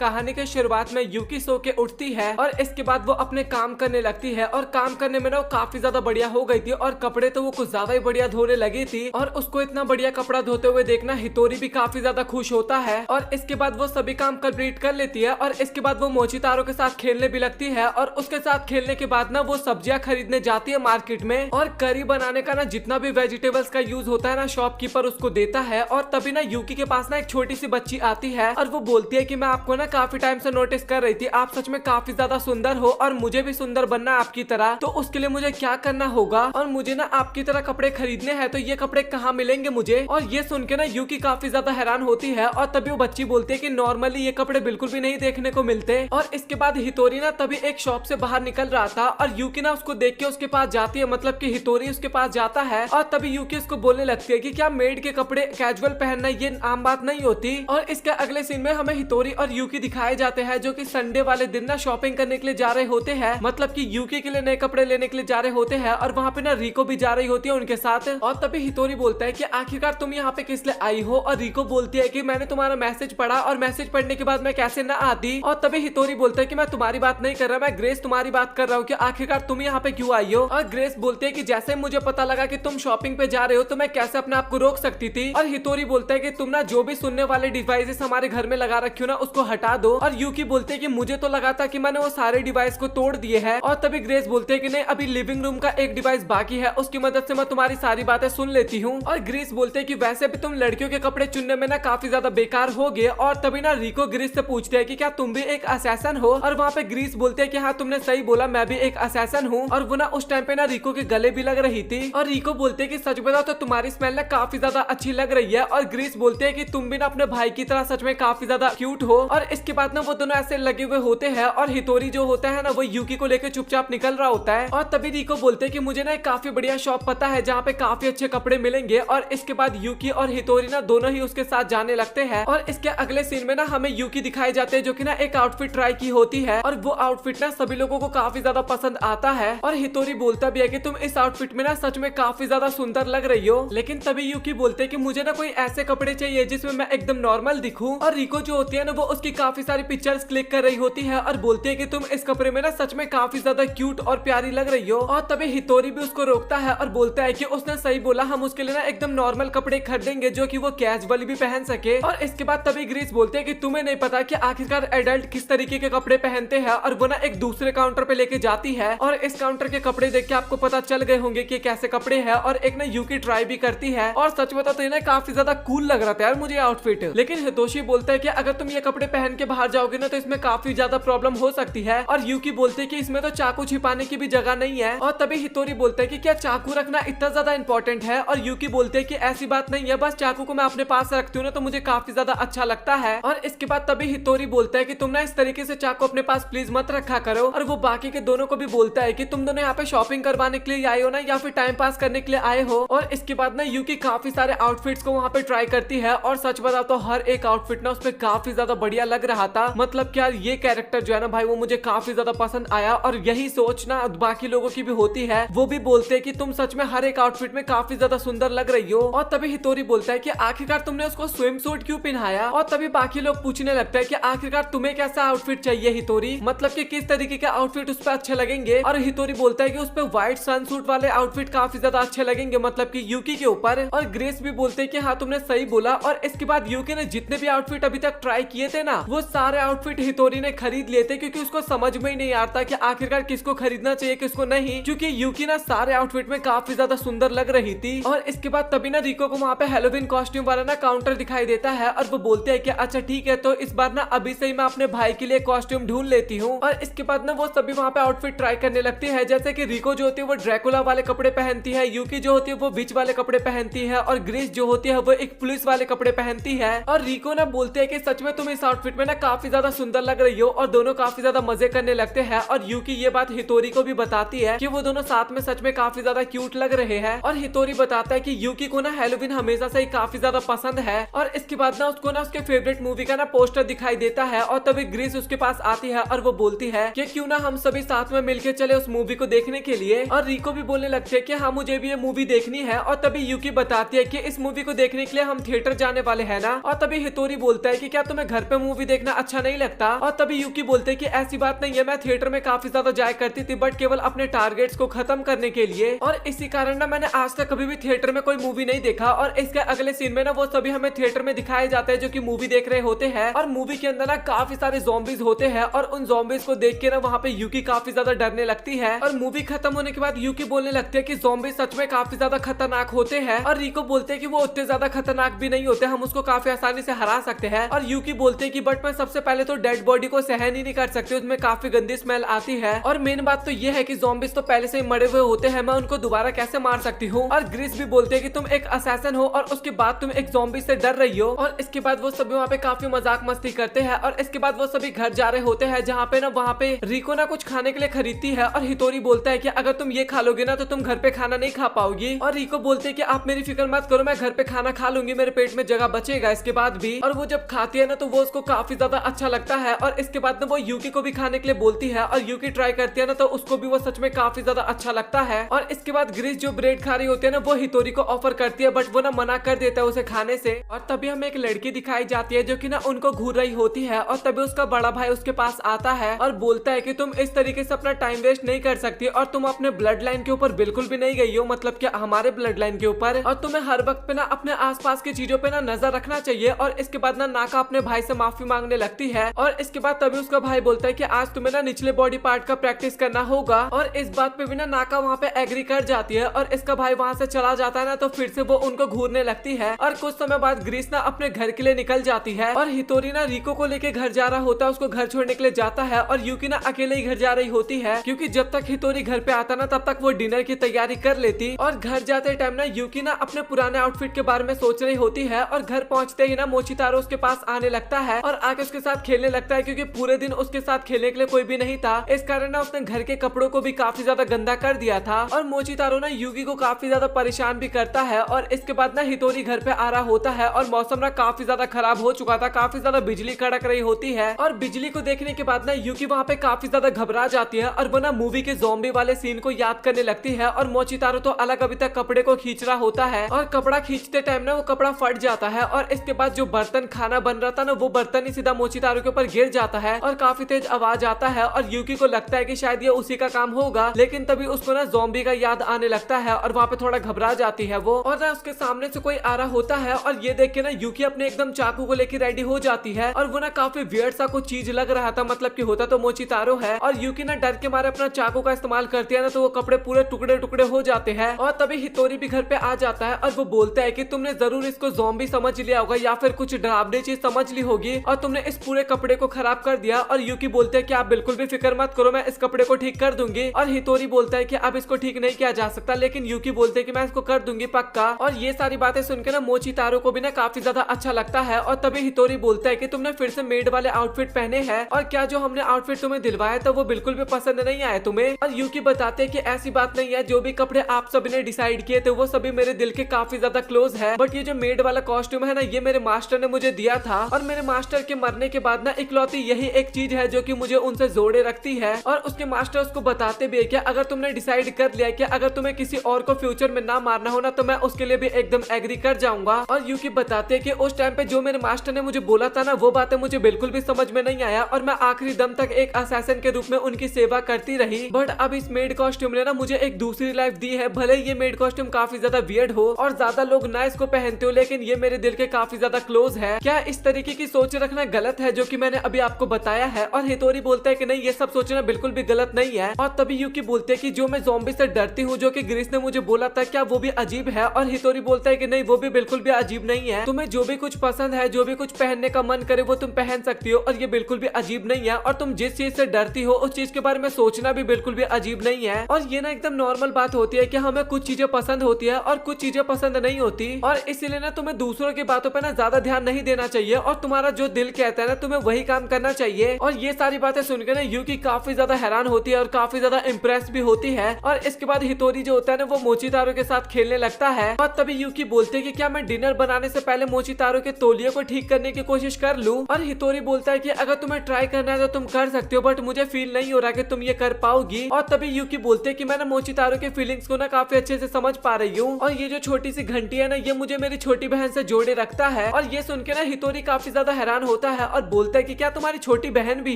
कहानी के शुरुआत में यूकी सो के उठती है और इसके बाद वो अपने काम करने लगती है और काम करने में ना वो काफी ज्यादा बढ़िया हो गई थी और कपड़े तो वो कुछ ज्यादा ही बढ़िया धोने लगी थी और उसको इतना बढ़िया कपड़ा धोते हुए देखना हितोरी भी काफी ज्यादा खुश होता है और इसके बाद वो सभी काम कंप्लीट कर लेती है और इसके बाद वो मोचितारो के साथ खेलने भी लगती है और उसके साथ खेलने के बाद ना वो सब्जियां खरीदने जाती है मार्केट में और करी बनाने का ना जितना भी वेजिटेबल्स का यूज होता है ना शॉपकीपर उसको देता है और तभी ना यूकी के पास ना एक छोटी सी बच्ची आती है और वो बोलती है कि मैं आपको ना काफी टाइम से नोटिस कर रही थी, आप सच में काफी ज्यादा सुंदर हो और मुझे भी सुंदर बनना है आपकी तरह, तो उसके लिए मुझे क्या करना होगा और मुझे ना आपकी तरह कपड़े खरीदने हैं, तो ये कपड़े कहाँ मिलेंगे मुझे। और ये सुन के ना यूकी काफी ज्यादा हैरान होती है और तभी वो बच्ची बोलती है कि नॉर्मली ये कपड़े बिल्कुल भी नहीं देखने को मिलते। और इसके बाद हितोरी ना तभी एक शॉप से बाहर निकल रहा था और यूकी ना उसको देख के उसके पास जाती है, मतलब कि हितोरी उसके पास जाता है और तभी यूकी उसको बोलने लगती है कि क्या मेड के कपड़े कैजुअल पहनना ये आम बात नहीं होती। और इसके अगले सीन में हमें हितोरी और यूकी दिखाए जाते हैं जो कि संडे वाले दिन ना शॉपिंग करने के लिए जा रहे होते हैं, मतलब कि यूकी के लिए नए कपड़े लेने के लिए जा रहे होते हैं और वहाँ पे ना रिको भी जा रही होती है उनके साथ। और तभी हितोरी बोलता है कि आखिरकार तुम यहाँ पे किस लिए आई हो, और रिको बोलती है कि मैंने तुम्हारा मैसेज पढ़ा और मैसेज पढ़ने के बाद मैं कैसे ना आती। और तभी हितोरी बोलता है कि मैं तुम्हारी बात नहीं कर रहा, मैं ग्रेस तुम्हारी बात कर रहा हूँ कि आखिरकार तुम यहाँ पे क्यों आई हो। और ग्रेस बोलती है कि जैसे मुझे पता लगा कि तुम शॉपिंग पे जा रहे हो तो मैं कैसे अपने आप को रोक सकती थी। और हितोरी बोलता है कि तुम ना जो भी सुनने वाले डिवाइसेस हमारे घर में लगा रखी हो ना उसको हटा दो। और यूकी बोलते है कि मुझे तो लगा था कि मैंने वो सारे डिवाइस को तोड़ दिए हैं। और तभी ग्रेस बोलते हैं कि नहीं, अभी लिविंग रूम का एक डिवाइस बाकी है, उसकी मदद से मैं तुम्हारी सारी बातें सुन लेती हूँ। और ग्रेस बोलते हैं कि वैसे भी तुम लड़कियों के कपड़े चुनने में ना काफी ज्यादा बेकार हो गए। और तभी ना रिको ग्रेस से पूछते हैं कि क्या तुम भी एक असैसन हो, और वहाँ पे ग्रेस बोलते हैं कि हाँ तुमने सही बोला, मैं भी एक असैसन हूँ। और वो ना उस टाइम पे ना रिको के गले भी लग रही थी और रिको बोलते हैं कि सच बताओ तो तुम्हारी स्मेल ना काफी ज्यादा अच्छी लग रही है। और ग्रेस बोलते हैं कि तुम भी ना अपने भाई की तरह सच में काफी ज्यादा क्यूट हो। और इसके बाद ना वो दोनों ऐसे लगे हुए होते हैं और हितोरी जो होता है ना वो यूकी को लेकर चुपचाप निकल रहा होता है। और तभी रिको बोलते हैं कि मुझे ना एक काफी बढ़िया शॉप पता है जहाँ पे काफी अच्छे कपड़े मिलेंगे। और इसके बाद यूकी और हितोरी ना दोनों ही उसके साथ जाने लगते हैं। और इसके अगले सीन में ना हमें यूकी दिखाई जाते हैं जो कि ना एक आउटफिट ट्राई की होती है और वो आउटफिट ना सभी लोगों को काफी ज्यादा पसंद आता है। और हितोरी बोलता भी है कि तुम इस आउटफिट में ना सच में काफी ज्यादा सुंदर लग रही हो। लेकिन तभी यूकी बोलते हैं कि मुझे ना कोई ऐसे कपड़े चाहिए जिसमें मैं एकदम नॉर्मल दिखूं। और रिको जो होती है ना वो उसकी काफी सारी पिक्चर्स क्लिक कर रही होती है और बोलती है कि तुम इस कपड़े में ना सच में काफी ज्यादा क्यूट और प्यारी लग रही हो। और तभी हितोरी भी उसको रोकता है और बोलता है कि उसने सही बोला, हम उसके लिए ना एकदम नॉर्मल कपड़े खरीदेंगे जो कि वो कैजुअल भी पहन सके। और इसके बाद तभी ग्रेस बोलते हैं कि तुम्हें नहीं पता कि आखिरकार एडल्ट किस तरीके के कपड़े पहनते हैं। और वो ना एक दूसरे काउंटर पे लेके जाती है और इस काउंटर के कपड़े देख के आपको पता चल गए होंगे कि कैसे कपड़े हैं। और एक ना यूकी ट्राई भी करती है और सच बता तो ये काफी ज्यादा कूल लग रहा था यार मुझे आउटफिट। लेकिन हितोशी बोलता है कि अगर तुम ये कपड़े पहन के बाहर जाओगे ना तो इसमें काफी ज्यादा प्रॉब्लम हो सकती है। और यूकी बोलते है कि इसमें तो चाकू छिपाने की भी जगह नहीं है। और तभी हितोरी बोलता है कि क्या चाकू रखना इतना ज्यादा इंपॉर्टेंट है। और यूकी बोलते है कि ऐसी बात नहीं है, बस चाकू को मैं अपने पास रखती हूँ ना तो मुझे काफी ज्यादा अच्छा लगता है। और इसके बाद तभी हितोरी बोलता है कि तुम ना इस तरीके से चाकू अपने पास प्लीज मत रखा करो। और वो बाकी के दोनों को भी बोलता है कि तुम दोनों यहाँ पे शॉपिंग करवाने के लिए आए हो ना या फिर टाइम पास करने के लिए आए हो। और इसके बाद ना यूकी काफी सारे आउटफिट्स को वहाँ पे ट्राई करती है और सच बताओ तो हर एक आउटफिट ना उसपे काफी ज्यादा बढ़िया लग रहा था। मतलब क्या ये कैरेक्टर जो है ना भाई वो मुझे काफी ज्यादा पसंद आया। और यही सोच ना बाकी लोगों की भी होती है, वो भी बोलते हैं कि तुम सच में हर एक आउटफिट में काफी ज्यादा सुंदर लग रही हो। और तभी हितोरी बोलता है कि आखिरकार तुमने उसको स्विम सूट क्यों पहनाया। और तभी बाकी लोग पूछने लगता है कि आखिरकार तुम्हें कैसा आउटफिट चाहिए हितोरी, मतलब कि किस तरीके के आउटफिट उस पर अच्छे लगेंगे। और हितोरी बोलता है कि उस पर व्हाइट सन सूट वाले आउटफिट काफी ज्यादा अच्छे लगेंगे, मतलब कि यूकी के ऊपर। और ग्रेस भी बोलते हैं कि हाँ तुमने सही बोला। और इसके बाद यूकी ने जितने भी आउटफिट अभी तक ट्राई किए थे ना वो सारे आउटफिट हितोरी ने खरीद लिए थे, क्योंकि उसको समझ में ही नहीं आता कि आखिरकार किसको खरीदना चाहिए किसको नहीं, क्योंकि यूकी ना सारे आउटफिट में काफी ज्यादा सुंदर लग रही थी। और इसके बाद तभी ना रिको को वहाँ पे हेलोवीन कॉस्ट्यूम वाला ना काउंटर दिखाई देता है और वो बोलते हैं कि अच्छा ठीक है तो इस बार ना अभी से ही मैं अपने भाई के लिए कॉस्ट्यूम ढूंढ लेती हूँ। और इसके बाद ना वो सभी वहाँ पे आउटफिट ट्राई करने लगती है, जैसे कि रिको जो होती है वो ड्रैकुला वाले कपड़े पहनती है, यूकी जो होती है वो विच वाले कपड़े पहनती है और ग्रेस जो होती है वो एक पुलिस वाले कपड़े पहनती है। और रिको ना बोलते हैं कि सच में तुम इस आउटफिट में ना काफी ज्यादा सुंदर लग रही हो। और दोनों काफी ज्यादा मजे करने लगते हैं और यूकी ये बात हितोरी को भी बताती है कि वो दोनों साथ में सच में काफी ज्यादा क्यूट लग रहे हैं। और हितोरी बताता है कि यूकी को ना हेलोवीन हमेशा से ही काफी ज्यादा पसंद है। और इसके बाद ना उसको ना उसके फेवरेट मूवी का ना पोस्टर दिखाई देता है और तभी ग्रेस उसके पास आती है और वो बोलती है कि क्यों ना हम सभी साथ में मिलकर चले उस मूवी को देखने के लिए। और रिको भी बोलने लगते हैं कि हाँ मुझे भी ये मूवी देखनी है। और तभी यूकी बताती है कि इस मूवी को देखने के लिए हम थिएटर जाने वाले हैं ना। और तभी हितोरी बोलता है कि क्या तुम्हें घर पे मूवी देखना अच्छा नहीं लगता। और तभी यूकी बोलते कि ऐसी बात नहीं है, मैं थिएटर में काफी ज्यादा जाया करती थी बट केवल अपने टारगेट्स को खत्म करने के लिए, और इसी कारण ना मैंने आज तक कभी भी थिएटर में कोई मूवी नहीं देखा। और इसके अगले सीन में ना वो सभी हमें थिएटर में दिखाए जाते हैं जो कि मूवी देख रहे होते हैं, और मूवी के अंदर ना काफी सारे ज़ॉम्बीज होते हैं, और उन ज़ॉम्बीज को देख के ना वहाँ पे यूकी काफी ज्यादा डरने लगती है। और मूवी खत्म होने के बाद यूकी बोलने लगती है कि ज़ॉम्बी सच में काफी ज्यादा खतरनाक होते हैं, और रिको बोलते हैं कि वो उतने ज्यादा खतरनाक भी नहीं होते, हम उसको काफी आसानी से हरा सकते हैं। और यूकी बोलते हैं कि बट मैं सबसे पहले तो डेड बॉडी को सहन ही नहीं कर सकती, उसमें काफी गंदी स्मेल आती है, और मेन बात तो ये है कि ज़ॉम्बीज तो पहले से ही मरे हुए होते हैं, मैं उनको दोबारा कैसे मार सकती हूँ। और ग्रिस भी बोलते हैं कि तुम एक असैसिन हो और उसके बाद तुम एक ज़ॉम्बी से डर रही हो। और इसके बाद वो सभी वहाँ पे काफी मजाक मस्ती करते हैं, और इसके बाद वो सभी घर जा रहे होते हैं जहाँ पे ना वहाँ पे रिको ना कुछ खाने के लिए खरीदती है, और हितोरी बोलता है कि अगर तुम ये खा लोगे ना तो तुम घर पे खाना नहीं खा पाओगी। और रिको बोलते हैं कि आप मेरी फिक्र मत करो, मैं घर पे खाना खा लूंगी, मेरे पेट में जगह बचेगा इसके बाद भी। और वो जब खाती है ना तो वो उसको काफी ज्यादा अच्छा लगता है, और इसके बाद ना वो यूकी को भी खाने के लिए बोलती है, और यूकी ट्राई करती है ना तो उसको भी वो सच में काफी ज्यादा अच्छा लगता है। और इसके बाद ग्रिस जो ब्रेड खा रही होती है ना वो हितोरी को ऑफर करती है, बट वो ना मना कर देता है उसे खाने से। और तभी हमें एक लड़की दिखाई जाती है जो कि ना उनको घूर रही होती है, और तभी उसका बड़ा भाई उसके पास आता है और बोलता है कि तुम इस तरीके से अपना टाइम वेस्ट नहीं कर सकती, और तुम अपने ब्लड लाइन के ऊपर बिल्कुल भी नहीं गई हो, मतलब कि हमारे ब्लड लाइन के ऊपर, और तुम्हें हर वक्त पे ना अपने आसपास की चीजों पे ना नजर रखना चाहिए। और इसके बाद ना नाका अपने भाई से माफी मांगने लगती है, और इसके बाद तभी उसका भाई बोलता है कि आज तुम्हें ना निचले बॉडी पार्ट का प्रैक्टिस करना होगा। और इस बात पे भी ना नाका वहाँ पे एग्री कर जाती है, और इसका भाई वहाँ से चला जाता है ना तो फिर से वो उनको घूरने लगती है। और कुछ समय बाद ग्रीस ना अपने घर के लिए निकल जाती है, और हितोरी ना रिको को लेके घर जा रहा होता है, उसको घर छोड़ने के लिए जाता है, और यूकी ना अकेले ही घर जा रही होती है, क्योंकि जब तक हितोरी घर पे आता ना तब तक वो डिनर की तैयारी कर लेती। और घर जाते टाइम ना यूकी ना अपने पुराने आउटफिट के बारे में सोच रही होती है, और घर पहुंचते ही ना मोचितारो उसके पास आने लगता है और आके उसके साथ खेलने लगता है, क्योंकि पूरे दिन उसके साथ खेलने के लिए कोई भी नहीं था, इस कारण ना उसने घर के कपड़ों को भी काफी ज्यादा गंदा कर दिया था। और मोचितारो ना यूकी को काफी ज्यादा परेशान भी करता है। और इसके बाद ना हितोरी घर पे आ रहा होता है, और मौसम ना काफी ज्यादा खराब हो चुका था, काफी ज्यादा बिजली कड़क रही होती है, और बिजली को देखने के बाद ना यूकी वहाँ पे काफी ज्यादा घबरा जाती है, और वो ना मूवी के ज़ॉम्बी वाले सीन को याद करने लगती है। और मोचितारो तो अलग अभी तक कपड़े को खींच रहा होता है, और कपड़ा खींचते टाइम ना वो कपड़ा फट जाता है, और इसके बाद जो बर्तन खाना बन रहा था ना वो बर्तन ही सीधा मोचितारो के ऊपर गिर जाता है, और काफी तेज आवाज आता है, और यूकी को लगता है कि शायद ये उसी का काम होगा, लेकिन तभी उसको ना ज़ॉम्बी का याद आने लगता है, और वहाँ पे थोड़ा घबरा जाती है वो। और ना उसके सामने से कोई आ रहा होता है, और ये देख के ना यूकी अपने एकदम चाकू को लेके रेडी हो जाती है, और वो ना काफी वियर्ड सा कुछ चीज लग रहा था, मतलब कि होता तो मोचितारो है। और यूकी ना डर के मारे अपना चाकू का इस्तेमाल करती है ना तो वो कपड़े पूरे टुकड़े टुकड़े हो जाते हैं। और तभी हितोरी भी घर पे आ जाता है, और वो बोलता है कि तुमने जरूर इसको ज़ॉम्बी समझ लिया होगा या फिर कुछ डरावनी चीज समझ ली होगी, और तुमने इस पूरे कपड़े को खराब कर दिया। और यूकी बोलते हैं कि आप बिल्कुल भी फिक्र मत करो, मैं इस कपड़े को ठीक कर दूंगी। और हितोरी बोलता है कि अब इसको ठीक नहीं किया जा सकता, लेकिन यूकी बोलते हैं कि मैं इसको कर दूंगी पक्का। और ये सारी बातें सुनकर ना मोचितारो को भी ना काफी ज्यादा अच्छा लगता है। और तभी हितोरी बोलता है कि तुमने फिर से मेड वाले आउटफिट पहने हैं, और क्या जो हमने आउटफिट तुम्हें दिलवाया था वो बिल्कुल भी पसंद नहीं आया तुम्हें। और यूकी बताते हैं कि ऐसी बात नहीं है, जो भी कपड़े आप सभी ने डिसाइड किए थे वो सभी मेरे दिल के काफी ज्यादा क्लोज है, बट ये जो मेड वाला कॉस्ट्यूम है ना ये मेरे मास्टर ने मुझे दिया था, और मेरे मास्टर के मरने के बाद ना इकलौती यही एक चीज है जो कि मुझे उनसे जोड़े रखती है। और उसके मास्टर उसको बताते भी है कि अगर तुमने डिसाइड कर लिया कि अगर तुम्हें किसी और को फ्यूचर में ना मारना हो ना तो मैं उसके लिए भी एकदम एग्री कर जाऊंगा। और यूकी बताते हैं कि उस टाइम पे जो मेरे मास्टर ने मुझे बोला था ना वो बातें मुझे बिल्कुल भी समझ में नहीं आया, और मैं आखिरी दम तक एक असैसिन के रूप में उनकी सेवा करती रही, बट अब इस मेड कॉस्ट्यूम ने ना मुझे एक दूसरी लाइफ दी है। भले ये मेड कॉस्ट्यूम काफी ज्यादा वियर्ड हो और ज्यादा लोग ना इसको पहनते हो, लेकिन ये मेरे दिल के काफी ज्यादा क्लोज है। क्या इस तरीके की सोच रखना गलत है जो कि मैंने अभी आपको बताया है? और हितोरी बोलता है कि नहीं, ये सब सोचना बिल्कुल भी गलत नहीं है। और तभी यूकी बोलते हैं कि जो मैं ज़ॉम्बी से डरती हूँ जो कि ग्रीस ने मुझे बोला था, क्या वो भी अजीब है? और हितोरी बोलता है कि नहीं, वो भी बिल्कुल भी अजीब नहीं है, तुम्हें जो भी कुछ पसंद है, जो भी कुछ पहनने का मन करे वो तुम पहन सकती हो, और ये बिल्कुल भी अजीब नहीं है। और तुम जिस चीज से डरती हो उस चीज के बारे में सोचना भी बिल्कुल भी अजीब नहीं है। और ये ना एकदम नॉर्मल बात होती है कि हमें कुछ चीजें पसंद होती है और कुछ चीजें पसंद नहीं होती, और इसीलिए ना तुम्हें दूसरों की बातों पे ना ज्यादा ध्यान नहीं देना चाहिए, और तुम्हारा जो दिल कहता है ना तुम्हें वही काम करना चाहिए। और ये सारी बातें सुनकर ना यूकी काफी ज्यादा हैरान होती है और काफी ज्यादा इम्प्रेस भी होती है। और इसके बाद हितोरी जो होता है ना वो मोचितारो के साथ खेलने लगता है, और तभी यूकी बोलते है कि क्या मैं डिनर बनाने से पहले मोचितारो के तौलिए को ठीक करने की कोशिश कर लूं? और हितोरी बोलता है कि अगर तुम्हें ट्राई करना है तो तुम कर सकते हो, बट मुझे फील नहीं हो रहा कि तुम ये कर पाओगी। और तभी यूकी बोलते है कि मैं ना मोचितारो के फीलिंग्स को ना काफी अच्छे से समझ पा रही हूँ, और ये जो छोटी सी घंटी है ना ये मुझे मेरी छोटी बहन से जोड़े रखता है। और ये सुन के ना हितोरी काफी ज्यादा हैरान होता है और बोलता है कि क्या तुम्हारी छोटी बहन भी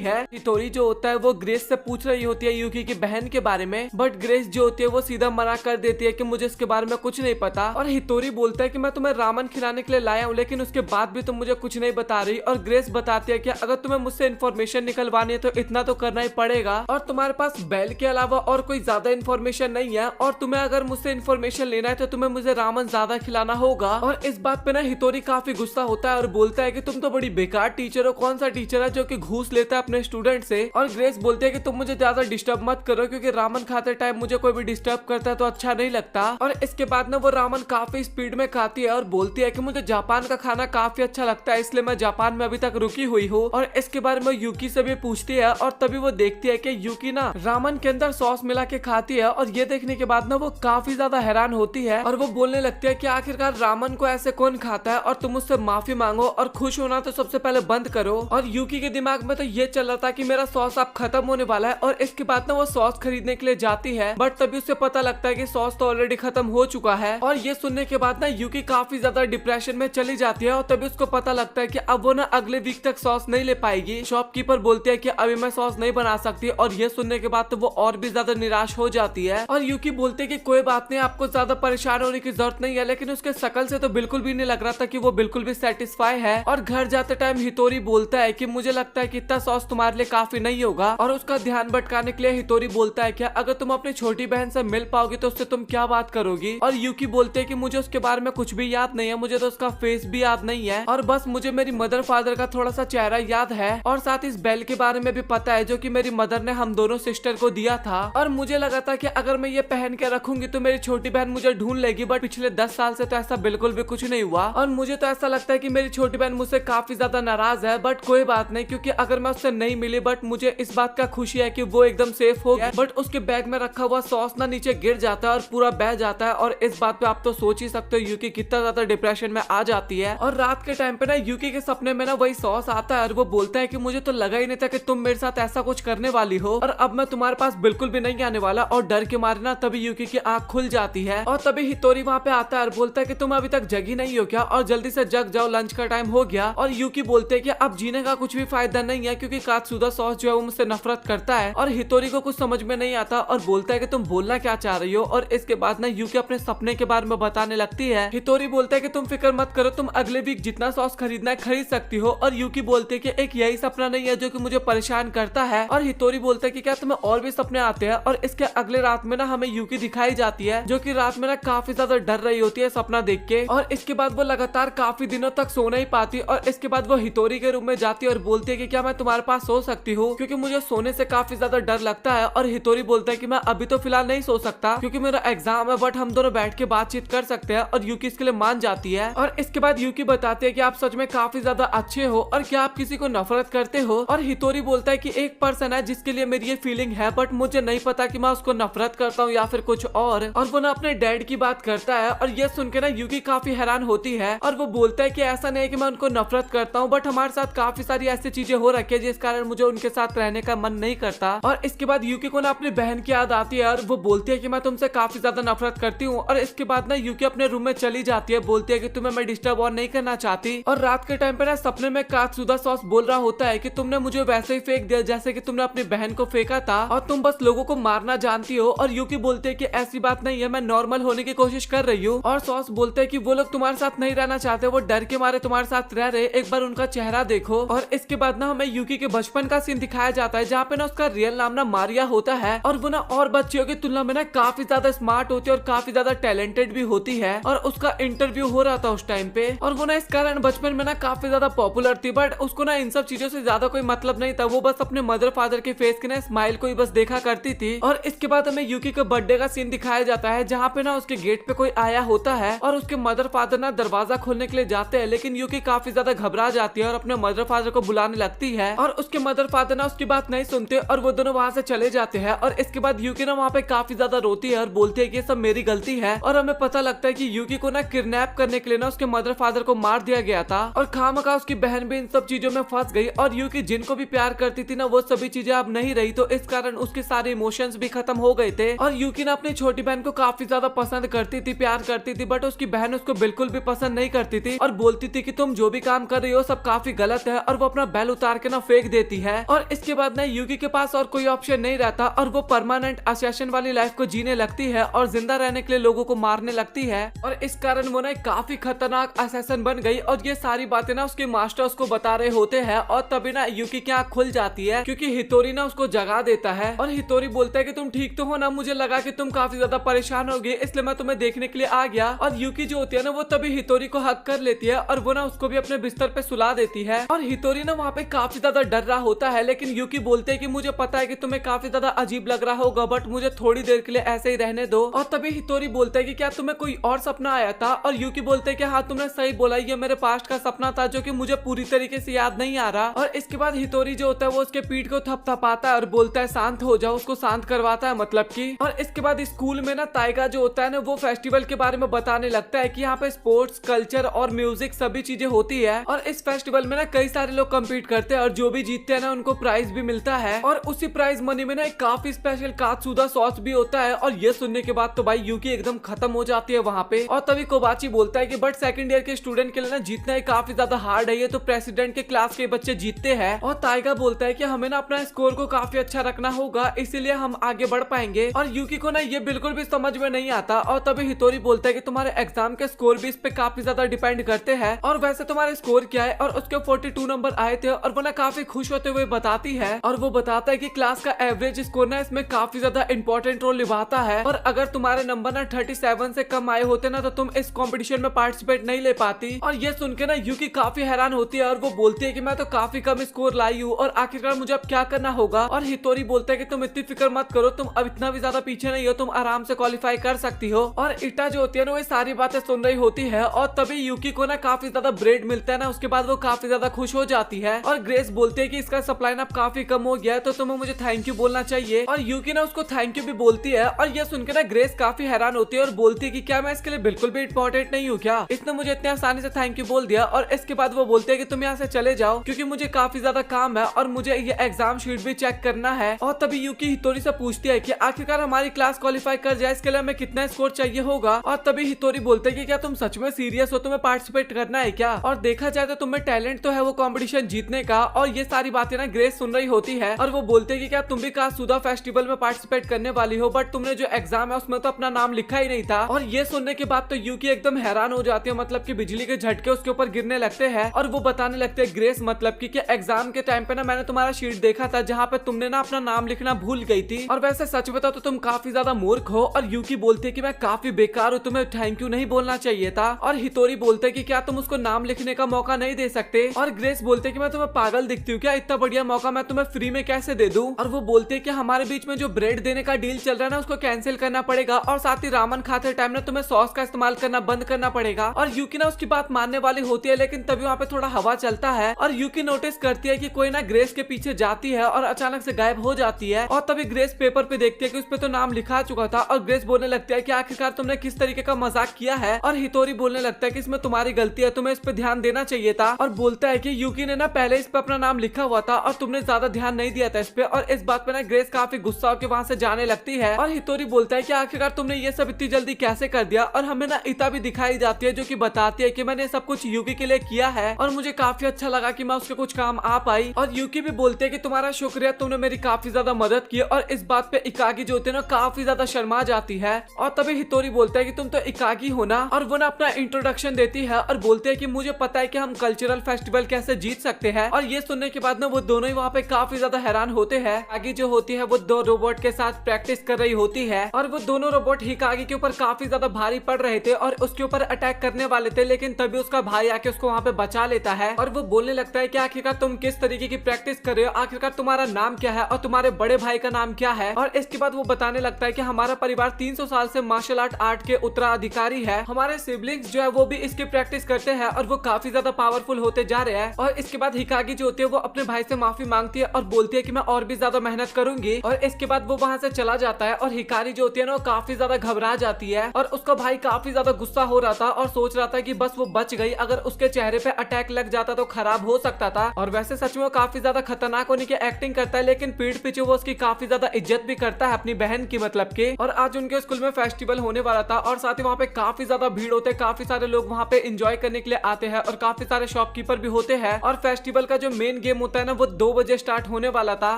है। हितोरी जो होता है वो ग्रेस से पूछ रही होती है यूकी की बहन के बारे में, बट ग्रेस जो होती है वो सीधा मना कर देती है कि मुझे इसके बारे में कुछ नहीं पता। और हितोरी बोलता है कि मैं तुम्हें रामन खिलाने के लिए लाया हूँ, लेकिन उसके बाद भी तुम मुझे कुछ नहीं बता रही। और ग्रेस बताती है कि अगर तुम्हें मुझसे इन्फॉर्मेशन निकलवानी है तो इतना तो करना ही पड़ेगा, और तुम्हारे पास बेल के अलावा और कोई ज्यादा इन्फॉर्मेशन नहीं है, और तुम्हें अगर मुझसे इन्फॉर्मेशन लेना है तो तुम्हें मुझे रामन ज्यादा खिलाना होगा। और इस बात पे ना हितोरी काफी गुस्सा होता है और बोलता है कि तुम तो बड़ी बेकार टीचर हो, कौन सा टीचर है जो कि घूस लेता है अपने स्टूडेंट से। और ग्रेस बोलते है कि तुम मुझे ज्यादा डिस्टर्ब मत करो, क्योंकि रामन खाते टाइम मुझे कोई भी डिस्टर्ब करता है तो अच्छा नहीं लगता। और इसके बाद ना वो रामन काफी स्पीड में खाती है और बोलती है कि मुझे जापान का खाना काफी अच्छा लगता है, इसलिए मैं जापान में अभी तक रुकी हुई हूँ। और इसके बारे में यूकी से भी पूछती है, और तभी वो देखती है कि यूकी ना रामन के अंदर सॉस मिला के खाती है। और ये देखने के बाद ना वो काफी ज्यादा हैरान होती है और वो बोलने लगती है कि आखिरकार रामन को ऐसे कौन खाता है, और तुम उससे माफी मांगो और खुश होना तो सबसे पहले बंद करो। और यूकी के दिमाग में तो ये चल रहा था कि मेरा सॉस अब खत्म होने वाला है, और इसके बाद ना वो सॉस खरीदने के लिए जाती है, बट तभी उसे पता लगता है कि सॉस तो ऑलरेडी खत्म हो चुका है। और ये सुनने के बाद ना यूकी काफी ज्यादा डिप्रेशन में चली जाती है, और तभी उसको पता लगता है कि अब वो ना अगले वीक तक सॉस नहीं ले पाएगी। शॉपकीपर बोलती है कि अभी मैं सॉस नहीं बना सकती, और ये सुनने के बाद तो वो और भी ज्यादा निराश हो जाती है। और यूकी बोलती है कि कोई बात नहीं, आपको ज्यादा परेशान होने की जरूरत नहीं है, लेकिन उसके शकल से तो बिल्कुल भी नहीं लग रहा था कि वो बिल्कुल भी सेटिस्फाई है। और घर जाते टाइम हितोरी बोलता है कि मुझे लगता है कि इतना सॉस तुम्हारे लिए काफी नहीं होगा। और उसका ध्यान भटकाने के लिए हितोरी बोलता है कि अगर तुम अपनी छोटी बहन से मिल पाओगी तो उससे तुम क्या बात करोगी। और यूकी बोलते है कि मुझे उसके बारे में कुछ भी याद नहीं है, मुझे तो उसका फेस भी याद नहीं है, और बस मुझे मेरी मदर फादर का थोड़ा सा चेहरा याद है, और साथ इस बेल के बारे में भी पता है जो कि मेरी मदर ने हम दोनों सिस्टर को दिया था। और मुझे लगा था कि अगर मैं ये पहन के रखूंगी तो मेरी छोटी बहन मुझे ढूंढ लेगी, बट पिछले 10 साल से तो ऐसा बिल्कुल भी कुछ नहीं हुआ। और मुझे तो ऐसा लगता है कि मेरी छोटी बहन मुझसे काफी ज्यादा नाराज है, बट कोई बात नहीं, क्योंकि अगर मैं उससे नहीं मिली, बट मुझे इस बात का खुशी है कि वो एकदम सेफ हो गया। बट उसके बैग में रखा हुआ सॉस ना नीचे गिर जाता है और पूरा बह जाता है, और इस बात पे आप तो सोच ही सकते हो यूकी कितना ज्यादा डिप्रेशन में आ जाती है। और रात के टाइम पे ना यूकी के सपने में ना वही सॉस आता है, और वो बोलता है कि मुझे तो लगा ही नहीं था कि तुम मेरे साथ ऐसा कुछ करने वाली हो, और अब मैं तुम्हारे पास बिल्कुल भी नहीं आने वाला। और डर के मारे ना तभी यूकी की आंख खुल जाती है, और तभी हितोरी वहाँ पे आता है और बोलता है कि तुम अभी तक जगी नहीं हो क्या, और जल्दी से जग जाओ, लंच का टाइम हो गया। और यूकी बोलते है कि अब जीने का कुछ भी फायदा नहीं है, क्योंकि कात्सुदा सॉस जो है वो मुझसे नफरत करता है। और हितोरी को कुछ समझ में नहीं आता और बोलता है कि तुम बोलना क्या चाह रही हो। और इसके बाद ना यूकी अपने सपने के बारे में बताने लगती है। हितोरी बोलता है कि तुम फिक्र मत करो, तुम अगले वीक जितना सॉस खरीदना है खरीद सकती हो। और यूकी बोलते है कि एक यही सपना नहीं है जो कि मुझे परेशान करता है। और हितोरी बोलता है कि क्या तुम्हें और भी सपने आते हैं। और इसके अगले रात में ना हमें यूकी दिखाई जाती है, जो कि रात में ना काफी ज्यादा डर रही होती है सपना देख के। और इसके बाद वो लगातार काफी दिनों तक सो नहीं पाती, और इसके बाद वो हितोरी के रूम में जाती है और बोलती है कि क्या मैं तुम्हारे पास सो सकती हूँ, क्योंकि मुझे सोने से काफी ज्यादा डर लगता है। और हितोरी बोलता है कि मैं अभी तो फिलहाल नहीं सो सकता क्योंकि मेरा एग्जाम है, बट हम दोनों बैठ के बातचीत कर सकते हैं। और यूकी इसके लिए मान जाती है। और इसके बाद यूकी बताती है कि आप सच में काफी ज्यादा अच्छे हो, और क्या आप किसी को नफरत करते हो। और हितोरी बोलता है कि एक पर्सन है जिसके लिए मेरी ये फीलिंग है, बट मुझे नहीं पता कि मैं उसको नफरत करता हूँ या फिर कुछ और वो ना अपने डैड की बात करता है। और ये सुन के ना यूकी काफी हैरान होती है, और वो बोलता है कि ऐसा नहीं है कि मैं उनको नफरत करता हूँ, बट हमारे साथ काफी सारी ऐसी चीजें हो रखी है जिस कारण मुझे उनके साथ रहने का मन नहीं करता। और इसके बाद यूकी को ना अपनी बहन की याद आती है, और वो बोलती है कि मैं तुमसे काफी ज्यादा नफरत करती हूँ। और इसके बाद ना यूकी अपने रूम में चली जाती है, बोलती है कि तुम्हें मैं डिस्टर्ब और नहीं करना चाहती। और रात के टाइम पे ना सपने में कात्सुदा सॉस बोल रहा होता है कि तुमने मुझे वैसे ही फेंक दिया जैसे कि तुमने अपनी बहन को फेंका था, और तुम बस लोगों को मारना जानती हो। और यूकी बोलते है कि ऐसी बात नहीं है, मैं नॉर्मल होने की कोशिश कर रही हूँ। और सॉस बोलते है कि वो लोग तुम्हारे साथ नहीं रहना चाहते, वो डर के मारे तुम्हारे साथ रह रहे, एक बार उनका चेहरा देखो। और इसके बाद ना हमें यूकी के बचपन का सीन दिखाया जाता है, जहाँ पे ना उसका रियल नाम ना मारिया होता है, और वो ना और बच्चियों की तुलना में ना काफी ज्यादा स्मार्ट होती है और काफी ज्यादा टैलेंटेड भी होती है। और उसका इंटरव्यू हो रहा था उस टाइम पे, और वो ना इस कारण बचपन में ना काफी ज्यादा पॉपुलर थी, बट उसको ना इन सब चीजों से ज्यादा कोई मतलब नहीं था। वो बस अपने मदर फादर के फेस के ना स्माइल को ही बस देखा करती थी। और इसके बाद हमें यूकी के बर्थडे का सीन दिखाया जाता है, जहाँ पे ना उसके गेट पे कोई आया होता है, और उसके मदर फादर ना दरवाजा खोलने के लिए जाते हैं, लेकिन यूकी काफी ज्यादा घबरा जाती है और अपने मदर फादर को बुलाने लगती है। और उसके मदर फादर ना उसकी बात नहीं सुनते, और वो दोनों वहाँ से चले जाते हैं। और इसके बाद यूकी ना वहाँ पे काफी ज्यादा रोती है और बोलती है कि ये सब मेरी गलती है। और हमें पता लगता है कि यूकी को ना किडनैप करने के लिए ना उसके मदर फादर को मार दिया गया था, और खामखा उसकी बहन भी इन सब चीजों में फंस गई। और यूकी जिनको भी प्यार करती थी ना वो सभी चीजें अब नहीं रही, तो इस कारण उसके सारे इमोशंस भी खत्म हो गए थे। और यूकी ना अपनी छोटी बहन को काफी ज्यादा पसंद करती थी, प्यार करती थी, बट उसकी बहन उसको बिल्कुल भी पसंद नहीं करती थी, और बोलती थी कि तुम जो भी काम कर रही हो सब काफी गलत है और वो अपना बेल उतार के ना फेंक देती है। और इसके बाद ना यूकी के पास और कोई ऑप्शन नहीं रहता और वो परमानेंट असैसिन वाली लाइफ को जीने लगती है और जिंदा रहने के लिए लोगों को मारने लगती है। और इस कारण वो ना काफी खतरनाक असैसिन बन गई और ये सारी बातें ना उसके मास्टर उसको बता रहे होते हैं। और तभी ना यूकी की आंख खुल जाती है क्योंकि हितोरी ना उसको जगा देता है और हितोरी बोलता है कि तुम ठीक तो हो ना, मुझे लगा कि तुम काफी ज्यादा परेशान होगे इसलिए मैं तुम्हें देखने के लिए आ गया। और यूकी जो होती है ना वो तभी हितोरी को हक कर लेती है और वो ना उसको भी अपने बिस्तर पे सुला देती है। और हितोरी ना वहाँ पे काफी ज्यादा डर रहा होता है, लेकिन यूकी बोलते है कि मुझे पता है कि तुम्हें काफी ज्यादा अजीब लग रहा होगा बट मुझे थोड़ी देर के लिए ऐसे ही रहने दो। और तभी हितोरी बोलता है कि क्या तुम्हें कोई और सपना आया था? और यूकी बोलते है कि हाँ तुमने सही बोला, ये मेरे पास्ट का सपना था जो कि मुझे पूरी तरीके से याद नहीं आ रहा। और इसके बाद हितोरी जो होता है वो उसके पीठ को थपथपाता है और बोलता है शांत हो जाओ, उसको शांत करवाता है मतलब की। और इसके बाद स्कूल में ना ताइगा जो होता है ना वो फेस्टिवल के बारे में बताने लगता है कि यहाँ पे स्पोर्ट्स, कल्चर और म्यूजिक सभी चीजें होती है और इस फेस्टिवल में ना कई सारे लोग कम्पीट करते हैं और जो भी जीतते हैं ना उनको प्राइज भी मिलता है। और उसी प्राइज मनी में ना एक काफी स्पेशल कात्सुदा सॉस भी होता है। और ये सुनने के बाद तो भाई यूकी एकदम खत्म हो जाती है वहाँ पे। और तभी कोबाची बोलता है कि बट सेकंड ईयर के स्टूडेंट के लिए ना जीतना है काफी ज्यादा हार्ड है, ये तो प्रेसिडेंट के क्लास के बच्चे जीतते हैं। और ताइगा बोलता है कि हमें ना अपना स्कोर को काफी अच्छा रखना होगा, इसीलिए हम आगे बढ़ पाएंगे। और यूकी को ना ये बिल्कुल भी समझ में नहीं आता। और तभी हितोरी बोलता है कि तुम्हारे एग्जाम के स्कोर भी इस पे काफी ज्यादा डिपेंड करते हैं और वैसे तुम्हारे स्कोर क्या है। और उसके 42 नंबर आए थे और वो ना काफी खुश होते हुए बताती है और वो बताता है कि क्लास का एवरेज स्कोर ना इसमें काफी ज्यादा इंपॉर्टेंट रोल निभाता है और अगर तुम्हारे नंबर ना 37 से कम आए होते ना तो तुम इस कंपटीशन में पार्टिसिपेट नहीं ले पाती। और ये सुन के ना यूकी काफी हैरान होती है और वो बोलती है कि मैं तो काफी कम स्कोर लाई हूँ और आखिरकार मुझे अब क्या करना होगा। और हितोरी बोलता है कि तुम इतनी फिक्र मत करो, तुम अब इतना भी ज्यादा पीछे नहीं हो, तुम आराम से क्वालिफाई कर सकती हो। और इटा जो होती है ना वो सारी बातें सुन रही होती है और तभी यूकी को ना काफी ज्यादा ब्रेड मिलता है ना, उसके बाद वो काफी ज्यादा खुश हो जाती है। और ग्रेस बोलती है कि इसका सप्लाई ना काफी कम हो गया है तो तुम्हें मुझे थैंक यू बोलना चाहिए। और यूकी ना उसको थैंक यू भी बोलती है और ये सुनकर ना ग्रेस काफी हैरान होती है और बोलती है कि क्या मैं इसके लिए बिल्कुल भी इम्पोर्टेंट नहीं हूँ क्या, इसने मुझे इतनी आसानी से थैंक यू बोल दिया। और इसके बाद वो बोलते हैं कि तुम यहाँ से चले जाओ क्योंकि मुझे काफी ज्यादा काम है और मुझे ये एग्जाम शीट भी चेक करना है। और तभी यूकी हितोरी से पूछती है कि आखिरकार हमारी क्लास क्वालिफाई कर जाए इसके लिए हमें कितना स्कोर चाहिए होगा। और तभी हितोरी बोलते हैं कि क्या तुम सच में सीरियस हो, तुम्हें पार्टिसिपेट करना है क्या, और देखा जाए तो तुम्हें टैलेंट तो है वो कंपटीशन जीतने का। और ये सारी बातें ना ग्रेस सुन रही होती है और वो बोलते हैं कि क्या तुम भी कात्सुदा फेस्टिवल में पार्टिसिपेट करने वाली हो, बट तुमने जो एग्जाम है उसमें तो अपना नाम लिखा ही नहीं था। और ये सुनने के बाद तो यूकी एकदम हैरान हो जाती है, मतलब कि बिजली के झटके उसके ऊपर गिरने लगते हैं और वो बताने लगते हैं ग्रेस मतलब कि एग्जाम के टाइम पे ना मैंने तुम्हारा शीट देखा था जहाँ पे तुमने ना अपना नाम लिखना भूल गई थी और वैसे सच बताओ तो तुम काफी ज्यादा मूर्ख हो। और यूकी बोलती है कि मैं काफी बेकार हूँ, तुम्हें थैंक यू नहीं बोलना चाहिए था। और हितोरी बोलते है कि क्या तुम उसको नाम लिखने का मौका नहीं दे सकते। और ग्रेस बोलते है कि मैं तुम्हें पागल दिखती हूँ क्या, इतना बढ़िया मौका मैं तुम्हें फ्री में कैसे दे दूं। और वो बोलते है कि हमारे बीच में जो ब्रेड देने का डील चल रहा है ना उसको कैंसिल करना पड़ेगा और साथ ही रामन खाते टाइम ना तुम्हें सॉस का इस्तेमाल करना बंद करना पड़ेगा। और यूकी ना उसकी बात मानने वाली होती है, लेकिन तभी वहाँ पे थोड़ा हवा चलता है और यूकी नोटिस करती है कि कोई ना ग्रेस के पीछे जाती है और अचानक से गायब हो जाती है। और तभी ग्रेस पेपर पे देखती है कि उस पे तो नाम लिखा चुका था और ग्रेस बोलने लगती है कि आखिरकार तुमने किस तरीके का मजाक किया है। और हितोरी बोलने लगता है कि इसमें तुम्हारी गलती है, तुम्हें इस पे ध्यान देना चाहिए था। और बोलता है कि यूकी ने ना पहले इस पे अपना नाम लिखा हुआ था और तुमने ज्यादा ध्यान नहीं दिया था इस पे। और इस बात पे ना ग्रेस काफी गुस्सा होकर वहाँ से जाने लगती है। और हितोरी बोलता है कि आखिरकार तुमने ये सब इतनी जल्दी कैसे कर दिया। और हमें ना इता भी दिखाई जाती है जो कि बताती है कि मैंने सब कुछ यूकी के लिए किया है और मुझे काफी अच्छा लगा कि मैं उसके कुछ काम आ पाई। और यूकी भी बोलते है कि तुम्हारा शुक्रिया, तुमने मेरी काफी ज्यादा मदद की। और इस बात पे इकागी जो होती है ना काफी ज्यादा शर्मा जाती है। और तभी हितोरी बोलता है कि तुम तो इकागी हो ना। और वो ना अपना इंट्रोडक्शन देती है और बोलते है कि मुझे पता है कि हम कल्चरल फेस्टिवल कैसे जीत सकते हैं। और ये सुनने के बाद ना वो दोनों ही वहाँ पे काफी ज्यादा हैरान होते हैं। आगे जो होती है वो दो रोबोट के साथ प्रैक्टिस कर रही होती है और वो दोनों रोबोट हिकागी के ऊपर काफी ज्यादा भारी पड़ रहे थे और उसके ऊपर अटैक करने वाले थे, लेकिन तभी उसका भाई आके उसको वहाँ पे बचा लेता है। और वो बोलने लगता है कि आखिरकार तुम किस तरीके की प्रैक्टिस कर रहे हो, आखिरकार तुम्हारा नाम क्या है और तुम्हारे बड़े भाई का नाम क्या है। और इसके बाद वो बताने लगता है कि हमारा परिवार 300 साल से मार्शल आर्ट के उत्तराधिकारी है, हमारे सिबलिंग्स जो है वो भी इसकी प्रैक्टिस करते हैं और वो काफी ज्यादा पावरफुल होते जा रहे हैं। और इसके बाद हिकागी जो होती है वो अपने भाई से माफी मांगती है और बोलती है कि मैं और भी ज्यादा मेहनत करूंगी। और इसके बाद वो वहाँ से चला जाता है और हिकारी जो होती है ना वो काफी ज्यादा घबरा जाती है और उसका भाई काफी ज्यादा गुस्सा हो रहा था और सोच रहा था कि बस वो बच गई, अगर उसके चेहरे पे अटैक लग जाता तो खराब हो सकता था। और वैसे सच में वो काफी ज्यादा खतरनाक होने की एक्टिंग करता है, लेकिन पीठ पीछे वो उसकी काफी ज्यादा इज्जत भी करता है अपनी बहन की मतलब के। और आज उनके स्कूल में फेस्टिवल होने वाला था और साथ ही वहाँ पे काफी ज्यादा भीड़ होते, काफी सारे लोग वहाँ पे एंजॉय करने के लिए आते हैं और काफी सारे शॉपकीपर शॉपकीपर भी होते हैं और फेस्टिवल का जो मेन गेम होता है ना वो 2 बजे स्टार्ट होने वाला था।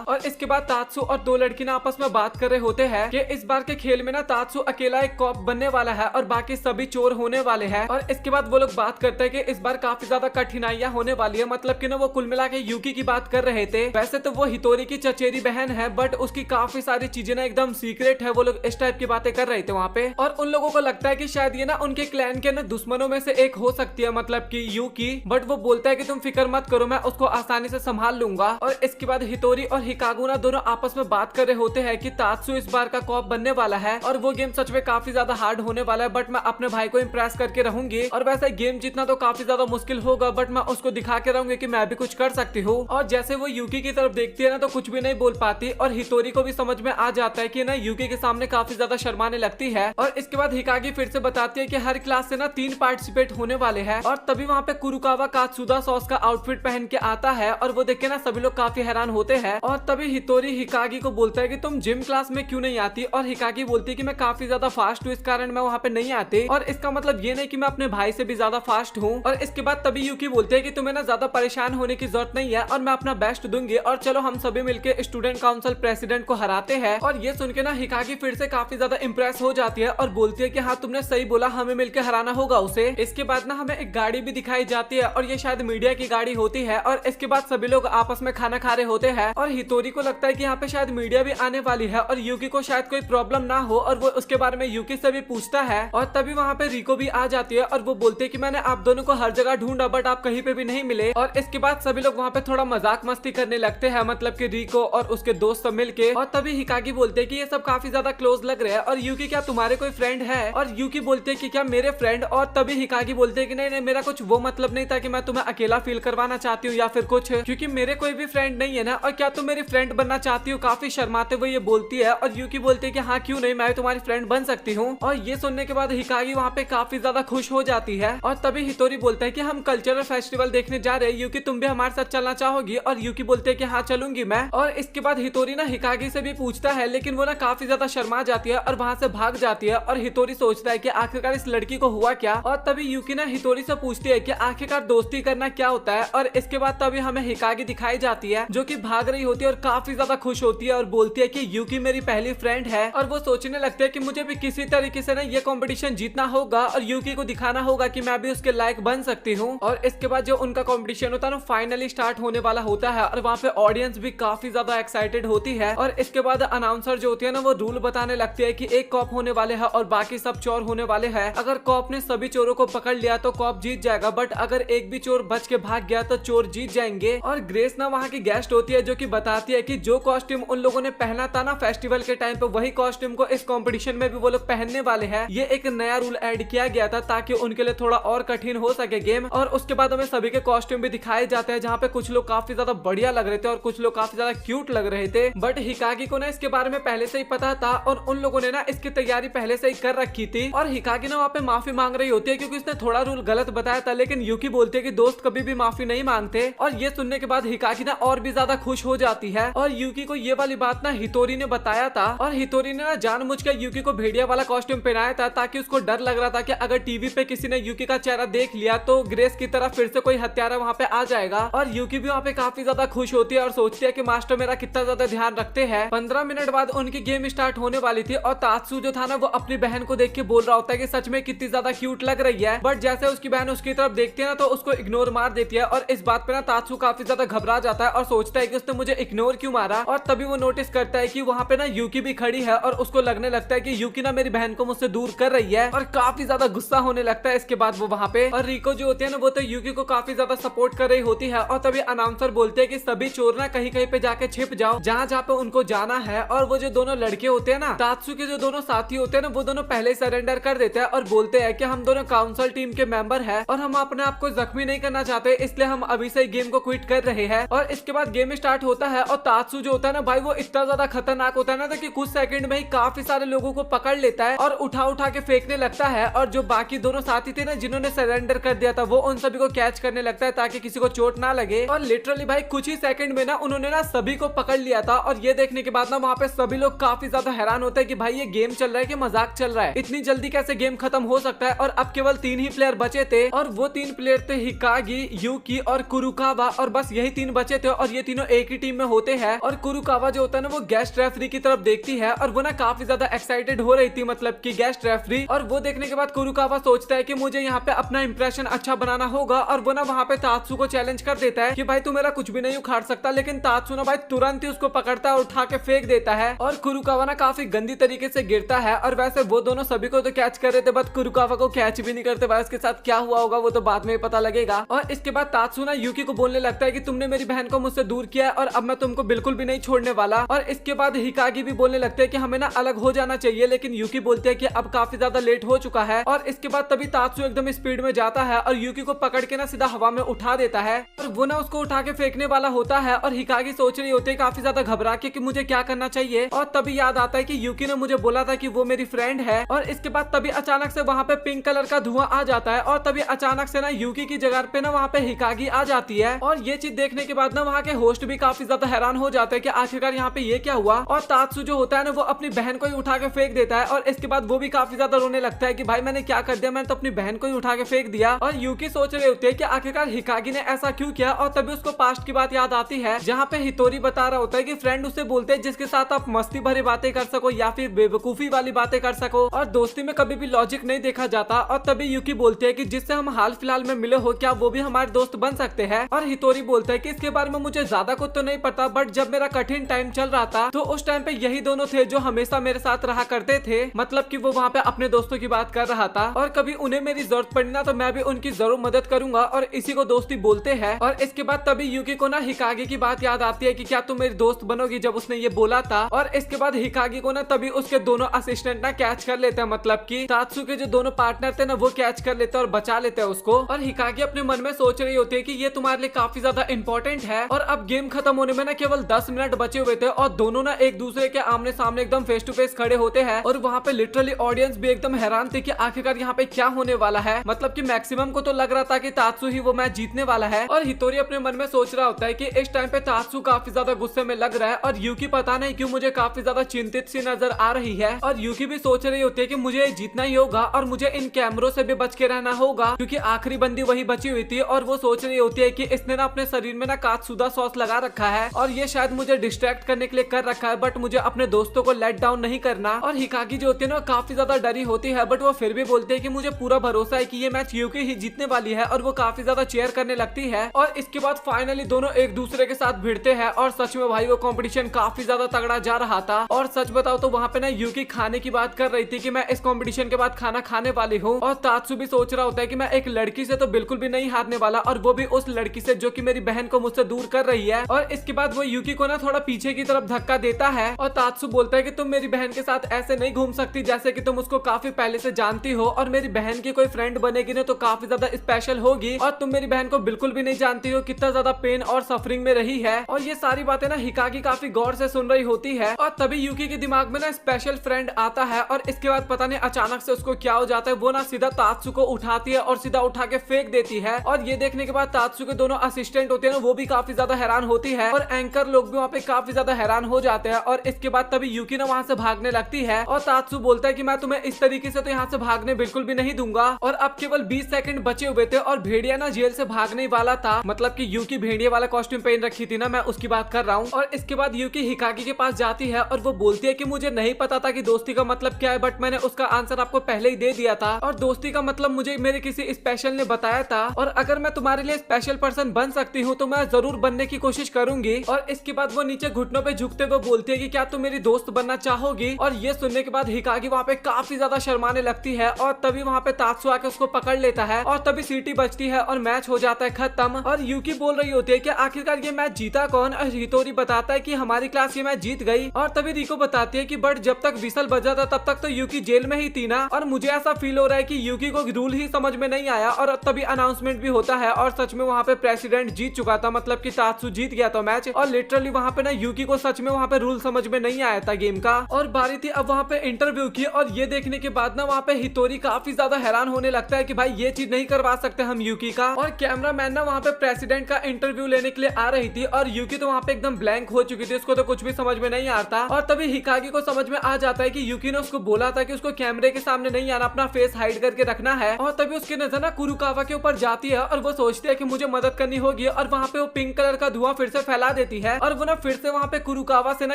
और इसके बाद तात्सु और दो लड़की ना आपस में बात कर रहे होते हैं कि इस बार के खेल में ना तात्सु अकेला एक कॉप बनने वाला है और बाकी सभी चोर होने वाले हैं। और इसके बाद वो लोग बात करते हैं कि इस बार काफी ज्यादा कठिनाइयां होने वाली है, मतलब कि ना वो कुल मिला के यूकी की बात कर रहे थे। वैसे तो वो हितोरी की चचेरी बहन है बट उसकी काफी सारी चीजें ना एकदम सीक्रेट है, वो लोग इस टाइप की बातें कर रहे थे वहाँ पे। और उन लोगों को लगता है कि शायद ये ना उनके क्लैन के ना दुश्मनों में से एक हो सकती है, मतलब कि यूकी। बट वो बोलता है कि तुम फिक्र मत करो, मैं उसको आसानी से संभाल लूंगा। और इसके बाद हितोरी और हिकागु ना दोनों आपस में बात कर रहे होते हैं कि तात्सु इस बार का कॉप बनने वाला है और वो गेम सच में काफी ज्यादा हार्ड होने वाला है, बट मैं अपने भाई को इम्प्रेस करके रहूंगी। और वैसे गेम जीतना तो काफी ज्यादा मुश्किल होगा बट मैं उसको दिखा के रहूंगी कि मैं भी कुछ कर सकती हूँ। और जैसे वो यूकी की तरफ देखती है ना तो कुछ भी नहीं बोल पाती और हितोरी को भी समझ में आ जाता है कि ना यूकी के सामने काफी ज्यादा शर्माने लगती है। और इसके बाद हिकागी फिर से बताती है कि हर क्लास से ना 3 पार्टिसिपेट होने वाले हैं। और तभी वहाँ पे कुरुकावा कात्सुदा सॉस का आउटफिट पहन के आता है और वो देख के ना सभी लोग काफी हैरान होते हैं। और तभी हितोरी हिकागी को बोलता है कि तुम जिम क्लास में क्यों नहीं आती, और हिकागी बोलती है कि मैं काफी ज्यादा फास्ट हूँ इस कारण मैं वहाँ पे नहीं आती। और इसका मतलब ये नहीं कि मैं अपने भाई से भी ज्यादा फास्ट हूँ। और इसके बाद तभी यूकी बोलते हैं कि तुम्हें ना ज्यादा परेशान होने की जरूरत नहीं है और मैं अपना बेस्ट दूंगी और चलो हम सभी मिलकर स्टूडेंट काउंसिल प्रेसिडेंट को हराते हैं। और ये सुन के ना हिकागी फिर से काफी ज्यादा इंप्रेस हो जाती है और बोलती है कि हाँ तुमने सही बोला, हमें मिलकर हराना होगा उसे। इसके बाद ना हमें एक गाड़ी भी दिखाई जाती है और ये शायद मीडिया की गाड़ी होती है। और इसके बाद सभी लोग आपस में खाना खा रहे होते हैं और हितोरी को लगता है कि यहाँ पे शायद मीडिया भी आने वाली है और यूकी को शायद कोई प्रॉब्लम ना हो और वो उसके बारे में यूकी से भी पूछता है। और तभी वहाँ पे रिको भी आ जाती है और वो बोलते है कि मैंने आप दोनों को हर जगह ढूंढा बट आप कहीं पे भी नहीं मिले। और इसके बाद सभी लोग वहाँ पे थोड़ा मजाक मस्ती करने लगते हैं, मतलब कि रिको और उसके दोस्त सब मिलके। और तभी हिकागी बोलते हैं कि ये सब काफी ज्यादा क्लोज लग रहे हैं और यूकी क्या तुम्हारे कोई फ्रेंड है, और यूकी बोलते हैं कि क्या मेरे फ्रेंड। और तभी हिकागी बोलते हैं कि नहीं नहीं मेरा कुछ वो मतलब नहीं था कि मैं तुम्हें अकेला फील करवाना चाहती हूँ या फिर कुछ, क्योंकि मेरे कोई भी फ्रेंड नहीं है ना, और क्या तुम मेरी फ्रेंड बनना चाहती हो। काफी शर्माते हुए ये बोलती है और यूकी बोलती है कि हाँ क्यों नहीं, मैं तुम्हारी फ्रेंड बन सकती हूँ। और ये सुनने के बाद हिकागी वहाँ पे काफी ज्यादा खुश हो जाती है। और तभी हितोरी बोलता है कि हम कल्चरल फेस्टिवल देखने जा रहे हैं, यूकी तुम भी हमारे साथ चलना चाहोगी, और यूकी बोलते है कि हाँ चलूंगी मैं। और इसके बाद हितोरी ना हिकागी से भी पूछता है लेकिन वो ना काफी ज्यादा शर्मा जाती है और वहाँ से भाग जाती है। और हितोरी सोचता है कि आखिरकार इस लड़की को हुआ क्या। और तभी यूकी ना हितोरी से पूछती है कि आखिरकार दोस्ती करना क्या होता है। और इसके बाद तभी हमें हिकागी दिखाई जाती है जो कि भाग रही होती है और काफी ज्यादा खुश होती है और बोलती है कि यूकी मेरी पहली फ्रेंड है। और वो सोचने लगते हैं कि मुझे भी किसी तरीके से ना ये कंपटीशन जीतना होगा और यूकी को दिखाना होगा कि मैं भी उसके लायक बन सकती हूँ। और इसके बाद जो उनका कंपटीशन होता है ना फाइनली स्टार्ट होने वाला होता है और वहाँ पे ऑडियंस भी काफी ज्यादा एक्साइटेड होती है। और इसके बाद अनाउंसर जो होती है ना वो रूल बताने लगती है कि एक कॉप होने वाले है और बाकी सब चोर होने वाले हैं। अगर कॉप ने सभी चोरों को पकड़ लिया तो कॉप जीत जाएगा, बट अगर एक भी चोर बच के भाग गया तो चोर जीत जाएंगे। और ग्रेस ना वहाँ की गेस्ट होती है जो कि बताती है कि जो कॉस्ट्यूम उन लोगों ने पहना था ना फेस्टिवल के टाइम पे वही कॉस्ट्यूम को इस कंपटीशन में भी वो लोग पहनने वाले हैं। ये एक नया रूल ऐड किया गया था ताकि उनके लिए थोड़ा और कठिन हो सके गेम। और उसके बाद हमें सभी के कॉस्ट्यूम भी दिखाए जाते हैं जहाँ पे कुछ लोग काफी ज्यादा बढ़िया लग रहे थे और कुछ लोग काफी ज्यादा क्यूट लग रहे थे। बट हिकागी को ना इसके बारे में पहले से ही पता था और उन लोगों ने ना इसकी तैयारी पहले से ही कर रखी थी। और हिकागी ना वहाँ पे माफी मांग रही होती है क्योंकि उसने थोड़ा रूल गलत बताया था, लेकिन यूकी बोलती है कि दोस्त कभी भी माफी नहीं मांगते। और ये सुनने के बाद हिकागी ना और भी ज्यादा खुश हो जाती है। और यूकी को ये वाली बात ना हितोरी ने बताया था और हितोरी ने ना जानबूझकर यूकी को भेड़िया वाला कॉस्ट्यूम पहनाया था ताकि उसको डर लग रहा था कि अगर टीवी पे किसी ने यूकी का चेहरा देख लिया तो ग्रेस की तरफ फिर से कोई हत्यारा वहाँ पे आ जाएगा। और यूकी भी वहाँ पे काफी ज्यादा खुश होती है और सोचती है कि मास्टर मेरा कितना ज्यादा ध्यान रखते हैं। 15 मिनट बाद उनकी गेम स्टार्ट होने वाली थी और तात्सु जो था ना वो अपनी बहन को देख के बोल रहा होता है कि सच में कितनी ज्यादा क्यूट लग रही है। बट जैसे उसकी बहन उसकी तरफ देखती है ना तो उसको इग्नोर मार देती है। और इस बात पे ना तात्सु काफी ज्यादा घबरा जाता है और सोचता है कि उसने मुझे इग्नोर क्यों मारा। और तभी वो नोटिस करता है कि वहाँ पे ना यूकी भी खड़ी है और उसको लगने लगता है कि यूकी ना मेरी बहन को मुझसे दूर कर रही है और काफी ज्यादा गुस्सा होने लगता है। इसके बाद वो वहाँ पे और रिको जो होती है ना वो तो यूकी को काफी ज्यादा सपोर्ट कर रही होती है। और तभी अनाउंसर बोलते हैं कि सभी चोर ना कहीं कहीं पे जाके छिप जाओ जहाँ जहाँ पे उनको जाना है। और वो जो दोनों लड़के होते हैं ना तात्सु के जो दोनों साथी होते हैं ना वो दोनों पहले सरेंडर कर देते हैं और बोलते हैं कि हम दोनों काउंसिल टीम के मेंबर हैं और हम अपने आप को जख्मी नहीं करना चाहते, इसलिए हम अभी से गेम को क्विट कर रहे हैं। और इसके बाद गेम स्टार्ट होता है और तात्सु जो होता है ना भाई वो इतना ज्यादा खतरनाक होता है ना कि कुछ सेकंड में ही काफी सारे लोगों को पकड़ लेता है और उठा उठा के फेंकने लगता है। और जो बाकी दोनों साथी थे ना जिन्होंने सरेंडर कर दिया था वो उन सभी को कैच करने लगता है ताकि किसी को चोट ना लगे। और लिटरली भाई कुछ ही सेकंड में ना उन्होंने ना सभी को पकड़ लिया था। और ये देखने के बाद ना वहाँ पे सभी लोग काफी ज्यादा हैरान होते हैं कि भाई ये गेम चल रहा है कि मजाक चल रहा है, इतनी जल्दी कैसे गेम खत्म हो सकता है। और अब केवल 3 ही प्लेयर बचे थे और वो 3 प्लेयर थे हिकागी, यूकी और कुरुकावा, और बस यही 3 बचे थे और ये तीनों एक ही टीम में होते हैं। और कुरुकावा जो होता है ना वो गेस्ट रेफरी की तरफ देखती है और वो ना काफी ज्यादा एक्साइटेड हो रही थी, मतलब कि गेस्ट रेफरी। और वो देखने के बाद कुरुकावा सोचता है कि मुझे यहाँ पे अपना इंप्रेशन अच्छा बनाना होगा और वो ना वहाँ पे तात्सु को चैलेंज कर देता है कि भाई तू मेरा कुछ भी नहीं उखाड़ सकता। लेकिन तात्सु ना भाई तुरंत ही उसको पकड़ता है और उठा के फेंक देता है और कुरुकावा ना काफी गंदी तरीके से गिरता है। और वैसे वो दोनों सभी को तो कैच कर रहे थे बट कुरुकावा को कैच भी नहीं करते। भाई उसके साथ क्या हुआ होगा वो तो बाद में पता लगेगा। और इसके बाद तात्सु ना यूकी को बोलने लगता है कि तुमने मेरी बहन को मुझसे दूर किया है और अब मैं तुमको बिल्कुल भी नहीं छोड़ने वाला। और इसके बाद हिकागी भी बोलने लगते हैं कि हमें ना अलग हो जाना चाहिए, लेकिन यूकी बोलते हैं कि अब काफी ज्यादा लेट हो चुका है। और इसके बाद तभी तात्सु एकदम स्पीड में जाता है और यूकी को पकड़ के ना सीधा हवा में उठा देता है और वो ना उसको उठा के फेंकने वाला होता है। और हिकागी सोच रही होती है काफी ज्यादा घबरा के कि मुझे क्या करना चाहिए। और तभी याद आता है कि यूकी ने मुझे बोला था कि वो मेरी फ्रेंड है। और इसके बाद तभी अचानक से वहाँ पे पिंक कलर का धुआं आ जाता है और तभी अचानक से ना यूकी की जगह पे ना वहाँ पे हिकागी आ जाती है। और ये चीज देखने के बाद ना वहाँ के होस्ट भी काफी ज्यादा हैरान हो जाते हैं कि आखिरकार यहाँ पे ये क्या हुआ। और तात्सु जो होता है ना वो अपनी बहन को ही उठा के फेंक देता है और इसके बाद वो भी काफी ज्यादा रोने लगता है कि भाई मैंने क्या कर दिया, मैंने तो अपनी बहन को ही उठा के फेंक दिया। और यूकी सोच रहे होते हैं कि आखिरकार हिकागी ने ऐसा क्यों किया। और तभी उसको पास्ट की बात याद आती है जहाँ पे हितोरी बता रहा होता है कि फ्रेंड उससे बोलते हैं जिसके साथ आप मस्ती भरी बातें कर सको या फिर बेवकूफी वाली बातें कर सको और दोस्ती में कभी भी लॉजिक नहीं देखा जाता। और तभी यूकी बोलते हैं कि जिससे हम हाल फिलहाल में मिले हो क्या वो भी हमारे दोस्त बन सकते हैं। और हितोरी बोलता है कि इसके बारे में मुझे ज्यादा कुछ तो नहीं पता बट जब मेरा कठिन टाइम चल रहा था तो उस टाइम पे यही दोनों थे जो हमेशा मेरे साथ रहा करते थे, मतलब कि वो वहाँ पे अपने दोस्तों की बात कर रहा था और कभी उन्हें मेरी जरूरत पड़ी ना तो मैं भी उनकी जरूर मदद करूंगा और इसी को दोस्ती बोलते हैं। और इसके बाद तभी यूकी को ना हिकागी की बात याद आती है कि क्या तुम मेरी दोस्त बनोगी, जब उसने ये बोला था। और इसके बाद हिकागी को ना तभी उसके दोनों असिस्टेंट ना कैच कर लेते हैं, मतलब कि तात्सु के जो दोनों पार्टनर थे ना वो कैच कर लेते हैं और बचा लेते हैं उसको। और हिकागी अपने मन में सोच रही होती है कि ये तुम्हारे लिए काफी ज्यादा इंपॉर्टेंट है। और अब गेम खत्म होने में ना केवल 10 मिनट बचे हुए थे और दोनों ना एक दूसरे के आमने सामने एकदम फेस टू फेस खड़े होते हैं। और वहाँ पे लिटरली ऑडियंस भी एकदम हैरान थे कि आखिरकार यहाँ पे क्या होने वाला है, मतलब कि मैक्सिमम को तो लग रहा था कि तात्सु ही वो मैच जीतने वाला है। और हितोरी अपने मन में सोच रहा होता है कि इस टाइम पे तात्सु काफी ज्यादा गुस्से में लग रहा है और यूकी पता नहीं क्यों मुझे काफी ज्यादा चिंतित सी नजर आ रही है। और यूकी भी सोच रही होती है कि मुझे जीतना ही होगा और मुझे इन कैमरों से भी बच के रहना होगा क्योंकि आखिरी बंदी वही बची हुई थी। और वो सोच रही होती है कि इसने ना अपने शरीर में ना कात्सुदा सॉस लगा रखा है और ये शायद मुझे डिस्ट्रैक्ट करने के लिए कर रखा है बट मुझे अपने दोस्तों को लेट डाउन नहीं करना। और हिकागी जो होती है ना काफी ज्यादा डरी होती है बट वो फिर भी बोलते हैं कि मुझे पूरा भरोसा है कि ये मैच यूकी ही जीतने वाली है। और वो काफी ज्यादा चेयर करने लगती है और इसके बाद फाइनली दोनों एक दूसरे के साथ भिड़ते हैं। और सच में भाई वो कंपटीशन काफी ज्यादा तगड़ा जा रहा था। और सच बताओ तो वहाँ पे ना यूकी खाने की बात कर रही थी कि मैं इस कंपटीशन के बाद खाना खाने वाली हूँ। और तात्सु भी सोच रहा होता है कि मैं एक लड़की से तो बिल्कुल भी नहीं हारने वाला और वो भी उस लड़की से जो कि मेरी बहन को मुझसे दूर कर रही है। और इसके बाद वो यूकी को ना थोड़ा पीछे की तरफ धक्का देता है और तात्सु बोलता है कि तुम मेरी बहन के साथ ऐसे नहीं घूम सकती जैसे कि तुम उसको काफी पहले से जानती हो और मेरी बहन की कोई फ्रेंड बनेगी ना तो काफी ज्यादा स्पेशल होगी और तुम मेरी बहन को बिल्कुल भी नहीं जानती हो कितना ज्यादा पेन और सफरिंग में रही है। और ये सारी बातें ना हिकागी काफी गौर से सुन रही होती है और तभी यूकी के दिमाग में ना स्पेशल फ्रेंड आता है। और इसके बाद पता नहीं अचानक से उसको क्या हो जाता है, वो ना सीधा तात्सु को उठाती है और सीधा उठा के फेंक देती है। और ये देखने के बाद तात्सु के दोनों असिस्टेंट होते हैं ना वो भी काफी ज्यादा हैरान होती है और एंकर लोग भी वहाँ पे काफी ज्यादा हैरान हो जाते हैं। और इसके बाद तभी यूकी ना वहाँ से भागने लगती है और तात्सु बोलता है कि मैं तुम्हें इस तरीके से तो यहाँ से भागने बिल्कुल भी नहीं दूंगा। और अब केवल 20 सेकंड बचे हुए थे और भेड़िया ना जेल से भागने वाला था, मतलब कि यूकी भेड़िया वाला कॉस्ट्यूम पहन रखी थी ना, मैं उसकी बात कर रहा हूँ। और इसके बाद यूकी हिकागी के पास जाती है और वो बोलती है कि मुझे नहीं पता था कि दोस्ती का मतलब क्या है बट मैंने उसका आंसर आपको पहले ही दे दिया था और दोस्ती का मतलब मुझे मेरे किसी स्पेशल ने बताया था और अगर मैं तुम्हारे लिए स्पेशल पर्सन बन सकती हूँ तो मैं जरूर बनने की कोशिश करूंगी। और इसके बाद वो नीचे घुटनों पे झुकते हुए बोलती है कि क्या तुम मेरी दोस्त बनना चाहोगी। और ये सुनने के बाद हिकागी वहाँ पे काफी ज्यादा शर्माने लगती है और तभी वहाँ पे तात्सु आके उसको पकड़ लेता है और तभी सीटी बजती है और मैच हो जाता है खत्म। और यूकी बोल रही होती है कि आखिरकार ये मैच जीता कौन। और हितोरी बताता है कि हमारी क्लास ये मैच जीत गई। और तभी रिको बताती है कि बट जब तक विसल बजा था तब तक तो यूकी जेल में ही थी ना। और मुझे ऐसा फील हो रहा है कि यूकी को रूल ही समझ में नहीं आया। और तभी अनाउंसमेंट भी होता है और सच में वहाँ पे प्रेसिडेंट जीत चुका था, मतलब कि तात्सु जीत गया था मैच। और लिटरली वहाँ पे ना यूकी को सच में वहाँ पे रूल समझ में नहीं आया था गेम का। और बारी थी अब वहाँ पे इंटरव्यू की और ये देखने के बाद ना वहाँ पे हितोरी काफी ज्यादा हैरान होने लगता है कि भाई ये चीज नहीं करवा सकते हम यूकी का। और कैमरा मैन ना वहाँ पे प्रेसिडेंट का इंटरव्यू लेने के लिए आ रही थी और यूकी तो वहाँ पे एकदम ब्लैंक हो चुकी थी, उसको तो कुछ भी समझ में नहीं आता। और तभी हिकागी को समझ में आ जाता है कि यूकी ने उसको बोला था कि उसको कैमरे के सामने नहीं आना, अपना फेस हाइड करके रखना है। और तभी उसकी नजर ना कुरुकावा के ऊपर जा जाती है और वो सोचती है कि मुझे मदद करनी होगी और वहाँ पे वो पिंक कलर का धुआं फिर से फैला देती है और वो ना फिर से वहाँ पे कुरुकावा से ना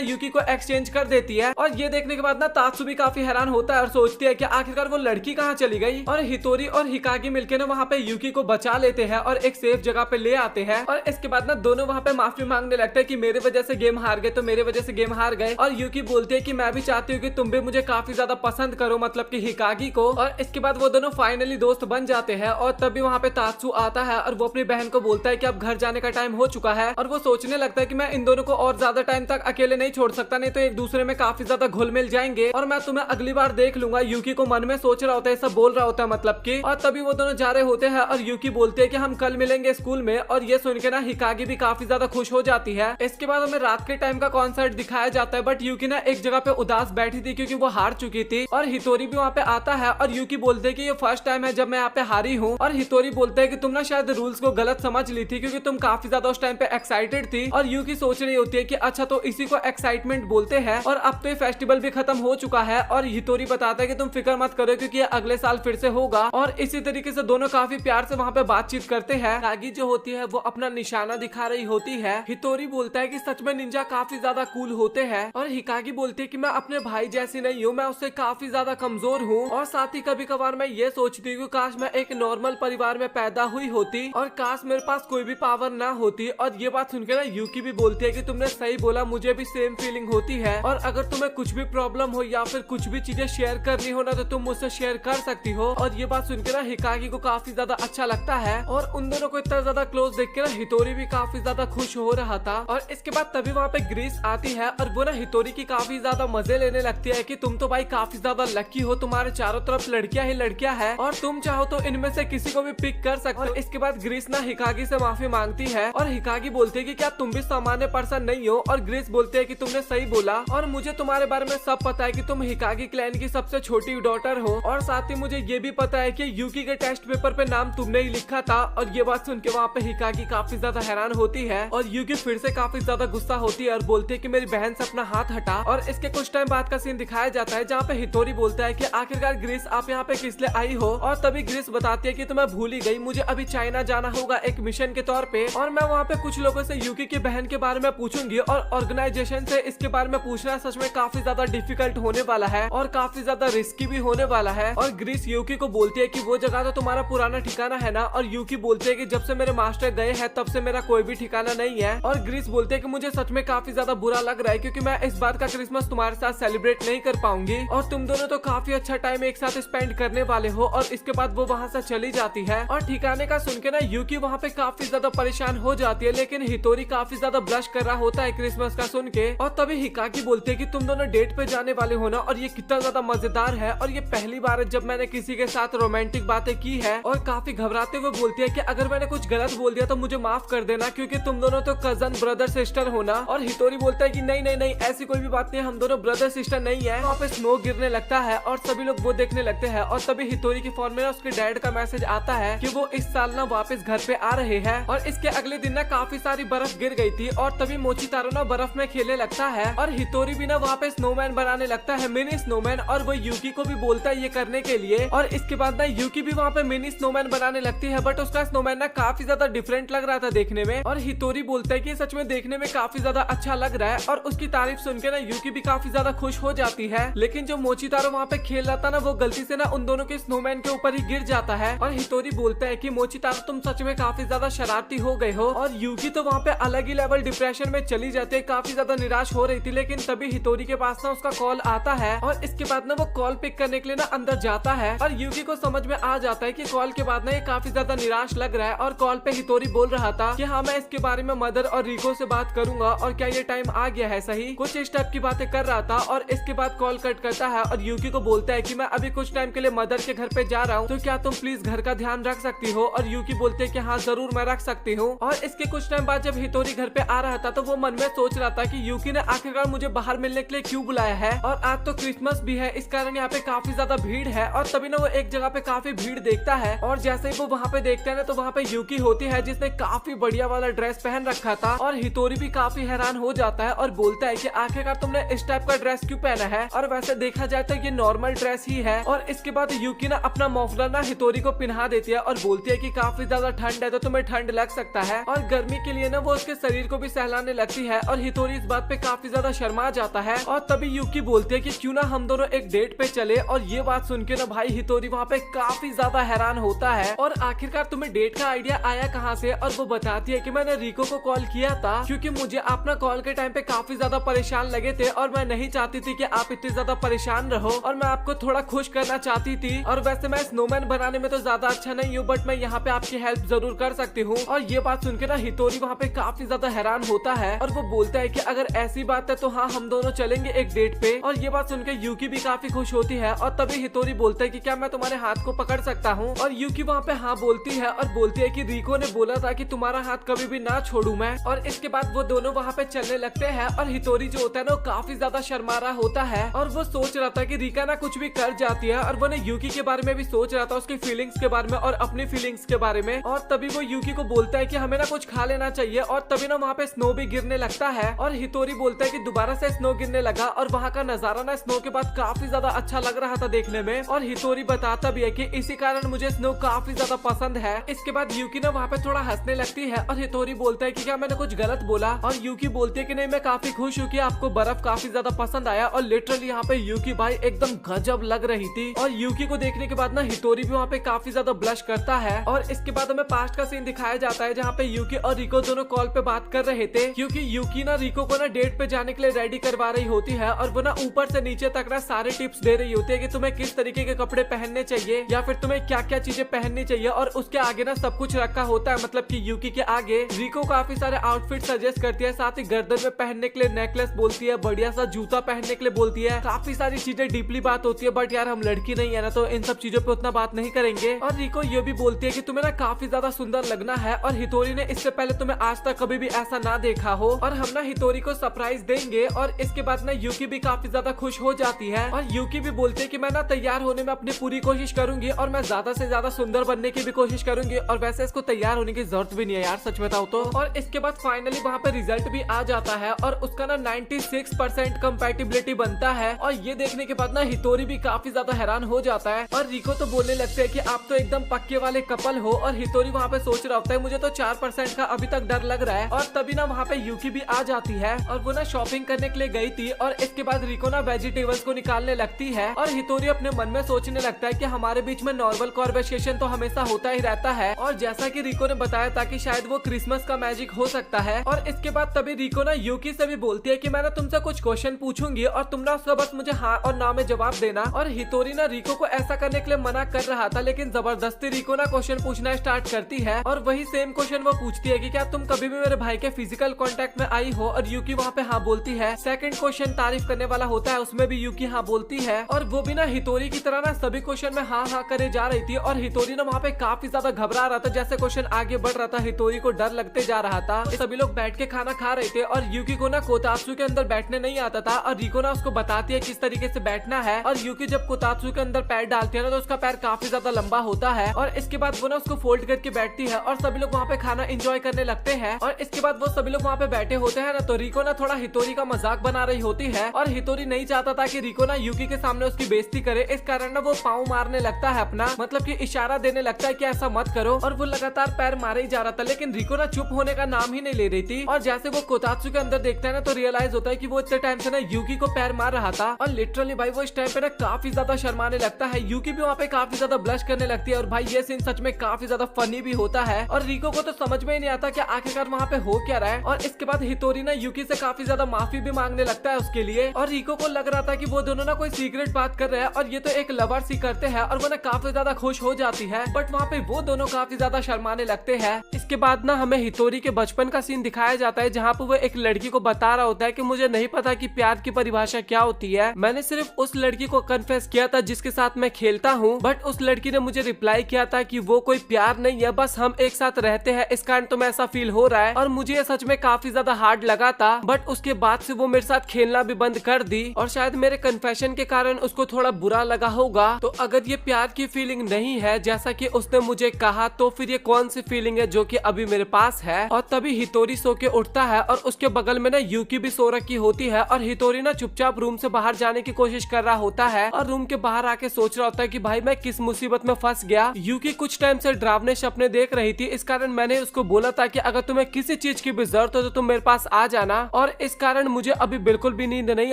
यूकी को एक्सचेंज कर देती है। और ये देखने के बाद ना तात्सु भी काफी हैरान होता है और सोचती है कि आखिरकार वो लड़की कहाँ चली गई। और हितोरी और हिकागी मिलकर ना वहाँ पे यूकी को बचा लेते हैं और एक सेफ जगह पे ले आते हैं। और इसके बाद ना दोनों वहाँ पे माफी मांगने लगते हैं कि मेरे वजह से गेम हार गए, तो मेरे वजह से गेम हार गए। और यूकी बोलती है कि मैं भी चाहती हूँ कि तुम भी मुझे काफी ज्यादा पसंद करो, मतलब कि हिकागी को। और इसके बाद वो दोनों फाइनली दोस्त बन जाते हैं। और तभी वहाँ पे तात्सु आता है और वो अपनी बहन को बोलता है कि अब घर जाने का टाइम हो चुका है। और वो सोचने लगता है कि मैं इन दोनों को और ज्यादा टाइम तक अकेले नहीं छोड़ सकता, नहीं तो एक दूसरे में काफी ज्यादा घुल मिल जाएंगे और मैं तुम्हें अगली बार देख लूंगा। यूकी को मन में सोच रहा होता है, सब बोल रहा होता है मतलब कि। और तभी वो दोनों जा रहे होते हैं और यूकी बोलते हैं कि हम कल मिलेंगे स्कूल में। और ये सुन के ना हिकागी भी काफी ज्यादा खुश हो जाती है। इसके बाद हमें रात के टाइम का कॉन्सर्ट दिखाया जाता है, बट यूकी ना एक जगह पे उदास बैठी थी क्योंकि वो हार चुकी थी। और हितोरी भी वहाँ पे आता है और यूकी बोलते है कि ये फर्स्ट टाइम है जब मैं यहाँ पे हारी हूँ। और हितोरी बोलते है कि तुम ना शायद रूल्स को गलत समझ ली थी क्योंकि तुम काफी ज्यादा उस टाइम पे एक्साइटेड थी। और यूकी सोच रही होती है कि अच्छा तो इसी को एक्साइटमेंट बोलते हैं और अब तो ये फेस्टिवल भी खत्म हो चुका है। और हितोरी बताता है कि तुम फिक्र मत करो क्योंकि ये अगले साल फिर से होगा। और इसी तरीके से दोनों काफी प्यार से वहाँ पे बातचीत करते हैं। कागी जो होती है वो अपना निशाना दिखा रही होती है। हितोरी बोलता है कि सच में निंजा काफी ज्यादा कूल होते हैं। और हिकागी बोलती है कि मैं अपने भाई जैसी नहीं हूँ, मैं उससे काफी ज्यादा कमजोर हूँ। और साथ ही कभी कभार मैं ये सोचती हूँ काश मैं एक नॉर्मल परिवार में पैदा हुई होती और काश मेरे पास कोई भी पावर ना होती। और ये बात सुनकर ना यूकी भी बोलती है कि तुमने सही बोला, मुझे भी सेम फीलिंग होती है। और अगर तुम्हें कुछ भी प्रॉब्लम हो या फिर कुछ भी चीजें शेयर करनी हो ना तो तुम मुझसे शेयर कर सकती हो। और ये बात सुनकर ना हिकागी को काफी ज्यादा अच्छा लगता है और उन दोनों को इतना ज्यादा क्लोज देख के ना हितोरी भी काफी ज्यादा खुश हो रहा था। और इसके बाद तभी वहाँ पे ग्रीस आती है और वो ना हितोरी की काफी ज्यादा मजे लेने लगती है कि तुम तो भाई काफी ज्यादा लकी हो, तुम्हारे चारों तरफ लड़कियां ही लड़कियां हैं और तुम चाहो तो इनमें से किसी को भी पिक कर सकते हो। इसके बाद ग्रीस ना हिकागी से माफी मांगती है और हिकागी बोलती है कि क्या तुम भी सामान्य पर्सन नहीं हो। और ग्रीस बोलते है कि तुमने सही बोला और मुझे तुम्हारे बारे में सब पता है कि तुम हिकागी क्लैन की सबसे छोटी डॉटर हो। और साथ ही मुझे ये भी पता है कि यूकी के टेस्ट पेपर पे नाम तुमने ही लिखा था। और ये बात सुन के वहाँ पे हिकागी काफी ज्यादा हैरान होती है और यूकी फिर से काफी ज्यादा गुस्सा होती है और बोलती है कि मेरी बहन से अपना हाथ हटा। और इसके कुछ टाइम बाद का सीन दिखाया जाता है जहाँ पे हितोरी बोलता है कि आखिरकार ग्रीस आप यहाँ पे किस लिए आई हो। और तभी ग्रीस बताती है कि तुम्हें भूल ही गई, मुझे अभी चाइना जाना होगा एक मिशन के तौर पे और मैं वहाँ पे कुछ लोगों से यूकी की बहन के बारे में पूछूंगी। और ऑर्गेनाइजेशन से इसके बारे में पूछना सच में काफी ज्यादा डिफिकल्ट होने वाला है और काफी ज्यादा रिस्की भी होने वाला है। और ग्रीस यूकी को बोलती है कि वो जगह तो तुम्हारा पुराना ठिकाना है ना। और यूकी बोलती है कि जब से मेरे मास्टर गए हैं तब से मेरा कोई भी ठिकाना नहीं है। और ग्रीस बोलते है कि मुझे सच में काफी ज्यादा बुरा लग रहा है क्योंकि मैं इस बार का क्रिसमस तुम्हारे साथ सेलिब्रेट नहीं कर पाऊंगी और तुम दोनों तो काफी अच्छा टाइम एक साथ स्पेंड करने वाले हो। और इसके बाद वो वहाँ से चली जाती है और ठिकाने का सुन के ना यूकी वहाँ पे काफी ज्यादा परेशान हो जाती है, लेकिन हितोरी काफी ज्यादा ब्लश कर रहा होता है क्रिसमस का सुन के। और तभी हिकागी बोलती है कि तुम दोनों डेट पे जाने वाले हो ना और ये कितना ज्यादा मजेदार है और ये पहली बार है जब मैंने किसी के साथ रोमांटिक बातें की है। और काफी घबराते हुए बोलती है कि अगर मैंने कुछ गलत बोल दिया तो मुझे माफ कर देना क्योंकि तुम दोनों तो कजन ब्रदर सिस्टर हो ना। और हितोरी बोलता है कि नहीं नहीं नहीं ऐसी कोई भी बात नहीं, हम दोनों ब्रदर सिस्टर नहीं है। वहाँ पे स्नो गिरने लगता है और सभी लोग वो देखने लगते हैं। और तभी हितोरी के फोन में ना उसके डैड का मैसेज आता है कि वो इस साल ना वापस घर पे आ रहे हैं। और इसके अगले दिन ना काफी सारी बर्फ गिर गई थी और तभी मोचितारो ना बर्फ में खेलने लगता है और हितोरी भी ना वहाँ पे स्नोमैन बनाने लगता है, मिनी स्नोमैन। और वो यूकी को भी बोलता है ये करने के लिए। और इसके बाद ना यूकी भी वहाँ पे मिनी स्नोमैन बनाने लगती है, बट उसका स्नोमैन ना काफी ज्यादा डिफरेंट लग रहा था देखने में। और हितोरी बोलता है कि सच में देखने में काफी ज्यादा अच्छा लग रहा है और उसकी तारीफ सुन के ना यूकी भी काफी ज्यादा खुश हो जाती है। लेकिन जो मोचितारो वहाँ पे खेल रहा था ना वो गलती से ना उन दोनों के स्नोमैन के ऊपर ही गिर जाता है। और हितोरी बोलता है कि मोचितारो तुम सच में काफी ज्यादा शरारती हो गए हो। और यूकी तो वहाँ पे अलग ही लेवल डिप्रेशन में चली जाती है, काफी ज्यादा निराश हो रही थी। लेकिन तभी हितोरी के पास ना उसका कॉल आता है और इसके बाद ना वो कॉल पिक करने के लिए ना अंदर जाता है। और यूकी को समझ में आ जाता है कि कॉल के बाद ना ये काफी ज्यादा निराश लग रहा है। और कॉल पे हितोरी बोल रहा था कि हाँ मैं इसके बारे में मदर और रिको से बात करूंगा और क्या ये टाइम आ गया है सही, कुछ इस टाइप की बातें कर रहा था। और इसके बाद कॉल कट करता है और यूकी को बोलता है कि मैं अभी कुछ टाइम के लिए मदर के घर पे जा रहा हूँ, तो क्या तुम प्लीज घर का ध्यान रख सकती हो। और यूकी बोलते है कि हाँ जरूर मैं रख सकती हूँ। और इसके कुछ टाइम बाद जब हितोरी घर पे आ रहा था तो वो मन में सोच रहा था कि यूकी ने आखिरकार मुझे बाहर मिलने के लिए क्यों बुलाया है और आज तो क्रिसमस भी है, इस कारण यहाँ पे काफी ज्यादा भीड़ है। और तभी ना वो एक जगह पे काफी भीड़ देखता है और जैसे ही वो वहाँ पे देखता है ना तो वहाँ पे यूकी होती है जिसने काफी बढ़िया वाला ड्रेस पहन रखा था। और हितोरी भी काफी हैरान हो जाता है और बोलता है कि आखिरकार तुमने इस टाइप का ड्रेस क्यों पहना है, और वैसे देखा जाए तो ये नॉर्मल ड्रेस ही है। और इसके बाद यूकी ना अपना मफलर ना हितोरी को पहना देती है और बोलती है कि काफी ज्यादा ठंड है तो तुम्हें ठंड लग सकता है, और गर्मी के लिए ना वो उसके शरीर को भी सहलाने लगती है। और हितोरी इस बात पे काफी ज्यादा शर्मा जाता है, और तभी यूकी बोलती है कि क्यों ना हम दोनों एक डेट पे चले। और ये बात सुन के ना भाई हितोरी वहाँ पे काफी ज्यादा हैरान होता है, और आखिरकार तुम्हें डेट का आइडिया आया कहाँ से। और वो बताती है कि मैंने रिको को कॉल किया था क्योंकि मुझे अपना कॉल के टाइम पे काफी ज्यादा परेशान लगे थे, और मैं नहीं चाहती थी कि आप इतनी ज्यादा परेशान रहो, और मैं आपको थोड़ा खुश करना चाहती थी। और वैसे मैं स्नोमैन बनाने में तो ज्यादा अच्छा नहीं हूँ, बट मैं यहाँ पे आपकी हेल्प जरूर कर सकती हूँ। और ये बात सुन के ना हितोरी वहाँ पे काफी ज्यादा हैरान होता है, और वो बोलता है कि अगर ऐसी बात है तो हाँ हम दोनों चलेंगे एक डेट पे। और ये बात सुन के यूकी भी काफी खुश होती है, और तभी हितोरी बोलता है कि क्या मैं तुम्हारे हाथ को पकड़ सकता हूँ। और यूकी वहाँ पे हाँ बोलती है, और बोलती है कि रिको ने बोला था कि तुम्हारा हाथ कभी भी ना छोड़ू मैं। और इसके बाद वो दोनों वहाँ पे चलने लगते हैं, और हितोरी जो होता है ना वो काफी ज्यादा शर्मा रहा होता है, और वो सोच रहा था कि रिका ना कुछ भी कर जाती है। और वो ने यूकी के बारे में भी सोच रहा था, उसकी फीलिंग्स के बारे में और अपनी फीलिंग्स के बारे में। और तभी वो यूकी को बोलता है कि हमें ना कुछ खा लेना चाहिए, और तभी ना वहाँ पे स्नो भी गिरने लगता है। और हितोरी बोलता है कि दोबारा से स्नो गिरने लगा, और वहाँ का नजारा ना स्नो के बाद काफी ज्यादा अच्छा लग रहा था देखने में। और हितोरी बताता भी है कि इसी कारण मुझे स्नो काफी ज्यादा पसंद है। इसके बाद यूकी ना वहाँ पे थोड़ा हंसने लगती है, और हितोरी बोलता है कि क्या मैंने कुछ गलत बोला। और यूकी बोलती है कि नहीं मैं काफी खुश हूँ कि आपको बर्फ काफी ज्यादा पसंद आया। और लिटरली यहाँ पे यूकी भाई एकदम गजब लग रही थी, और यूकी को देखने के बाद ना हितोरी भी वहाँ पे काफी ज्यादा ब्लश करता है। और इसके बाद हमें पास्ट का सीन दिखाया जाता है जहाँ पे यूकी और रिको दोनों कॉल पे बात कर रहे थे, क्योंकि यूकी ना रिको को ना डेट पे जाने के लिए रेडी करवा रही होती है, और वो ना ऊपर से नीचे तक ना सारे टिप्स दे रही होती है कि तुम्हें किस तरीके के कपड़े पहनने चाहिए, या फिर तुम्हें क्या क्या चीजें पहननी चाहिए। और उसके आगे ना सब कुछ रखा होता है, मतलब कि यूकी के आगे रिको काफी सारे आउटफिट सजेस्ट करती है, साथ ही गर्दन में पहनने के लिए नेकलेस बोलती है, बढ़िया सा जूता पहनने के लिए बोलती है, काफी सारी चीजें डीपली बात होती है। बट यार हम लड़की नहीं है ना, तो इन सब चीजों पे उतना बात नहीं करेंगे। और रिको ये भी बोलती है कि तुम्हें ना काफी ज्यादा सुंदर लगना है, और हितोरी ने इससे पहले तुम्हें आज तक कभी भी ऐसा ना देखा हो, और हम ना हितोरी को सरप्राइज देंगे। और इसके बाद ना यूकी भी काफी ज्यादा खुश हो जाती है, और यूकी भी बोलती है कि मैं ना तैयार होने में अपनी पूरी कोशिश करूंगी, और मैं ज्यादा से ज्यादा सुंदर बनने की भी कोशिश करूंगी। और वैसे इसको तैयार होने की जरूरत भी नहीं है यार, सच बताओ तो। और इसके बाद फाइनली वहाँ पे रिजल्ट भी आ जाता है, और उसका ना 96% कंपैटिबिलिटी बनता है। और ये देखने के बाद ना हितोरी भी काफी ज्यादा हैरान हो जाता है, और रिको तो बोलने लगते हैं कि आप तो एकदम पक्के वाले कपल हो। और हितोरी वहाँ पे सोच रहा होता है मुझे तो 4% का अभी तक डर लग रहा है। और तभी ना वहाँ पे यूकी भी आ जाती है, और वो ना शॉपिंग करने के लिए गई थी। और इसके बाद रिको ना वेजिटेबल्स को निकालने लगती है, और हितोरी अपने मन में सोचने लगता है कि हमारे बीच में नॉर्मल कॉन्वर्सेशन तो हमेशा होता ही रहता है, और जैसा कि रिको ने बताया था कि शायद वो क्रिसमस का मैजिक हो सकता है। और इसके बाद तभी रिको ना यूकी से भी बोलती है कि मैं ना तुमसे कुछ क्वेश्चन पूछूंगी, और तुम ना उसका बस मुझे हाँ और ना में जवाब देना। और हितोरी ना रिको को ऐसा करने के लिए मना कर रहा था, लेकिन जबरदस्ती रिको ना क्वेश्चन पूछना स्टार्ट करती है, और वही सेम क्वेश्चन वो पूछती है कि क्या तुम कभी भी मेरे भाई के फिजिकल कांटेक्ट में आई हो। और यूकी वहाँ पे हाँ बोलती है। सेकंड क्वेश्चन तारीफ करने वाला होता है, उसमें भी यूकी हाँ बोलती है, और वो भी ना हितोरी की तरह ना सभी क्वेश्चन में हाँ हाँ करे जा रही थी। और हितोरी ना वहाँ पे काफी ज्यादा घबरा रहा था, जैसे क्वेश्चन आगे बढ़ रहा था हितोरी को डर लगते जा रहा था। सभी लोग बैठ के खाना खा रहे थे, और यूकी को ना कोतात्सु के अंदर बैठने नहीं आता था, और रिको ना उसको बताती है किस तरीके से बैठना है। और यूकी जब कोतात्सु के अंदर पैर डालती है ना, तो उसका पैर काफी ज्यादा लंबा होता है, और इसके बाद वो ना उसको फोल्ड करके बैठती है, और सभी लोग वहाँ पे खाना एंजॉय करने लगते हैं। और इसके बाद वो सभी लोग वहाँ पे बैठे होते हैं ना, तो रिको ना थोड़ा हितोरी का मजाक बना रही होती है, और हितोरी नहीं चाहता था कि रिको ना यूकी के सामने उसकी बेइज्जती करे। इस कारण ना वो पाँव मारने लगता है अपना, मतलब कि इशारा देने लगता है कि ऐसा मत करो। और वो लगातार पैर मारे ही जा रहा था, लेकिन रिको ना चुप होने का नाम ही नहीं ले रही थी। और जैसे वो कोतात्सु के अंदर देखता है ना, तो रियलाइज होता है कि वो इतने टाइम से ना यूकी को पैर मार रहा था। और लिटरली भाई वो इस टाइम पे ना काफी ज्यादा शर्माने लगता है, यूकी भी वहाँ पे काफी ज्यादा ब्लश करने लगती है। और भाई ये सीन सच में काफी ज्यादा फनी भी होता है, और रिको को तो समझ में ही नहीं आता कि आखिरकार वहाँ पे हो क्या रहा है। और इसके बाद हितोरी ना यूकी से काफी ज्यादा माफी भी मांगने लगता है उसके लिए। और रिको को लग रहा था कि वो दोनों ना कोई सीक्रेट बात कर रहे हैं, और ये तो एक लवर सी करते हैं, और वो ना काफी ज्यादा खुश हो जाती है। बट वहाँ पे वो दोनों काफी ज्यादा शर्माने लगते हैं। इसके बाद ना हमें हितोरी के बचपन का सीन दिखाया जाता है, जहाँ पे वो एक लड़की को बता रहा होता है कि मुझे नहीं पता कि प्यार की परिभाषा क्या होती है, मैंने सिर्फ उस लड़की को कन्फेस किया था जिसके साथ मैं खेलता हूँ, बट उस लड़की ने मुझे रिप्लाई किया था कि वो कोई प्यार नहीं है, बस हम एक साथ रहते हैं, इस कारण तुम्हें ऐसा फील हो रहा है। और मुझे ये सच में काफी ज्यादा हार्ड लगा था, बट उसके बाद से वो मेरे साथ खेलना भी बंद कर दी, और शायद मेरे कन्फेशन के कारण उसको थोड़ा बुरा लगा होगा। तो अगर ये प्यार की फीलिंग नहीं है जैसा कि उसने मुझे कहा, तो फिर ये कौन सी फीलिंग है जो कि अभी मेरे पास है। और तभी हितोरी सो के उठता है, और उसके बगल में ना यूकी भी सो रखी होती है, और हितोरी ना चुपचाप रूम से बाहर जाने की कोशिश कर रहा होता है, और रूम के बाहर आके सोच रहा होता है कि भाई मैं किस मुसीबत में फंस गया। यूकी कुछ टाइम से डरावने सपने देख रही थी। इस कारण मैंने उसको बोला था कि अगर तुम्हें किसी चीज की भी जरूरत हो तो तुम मेरे पास आ जाना। और इस कारण मुझे अभी बिल्कुल भी नींद नहीं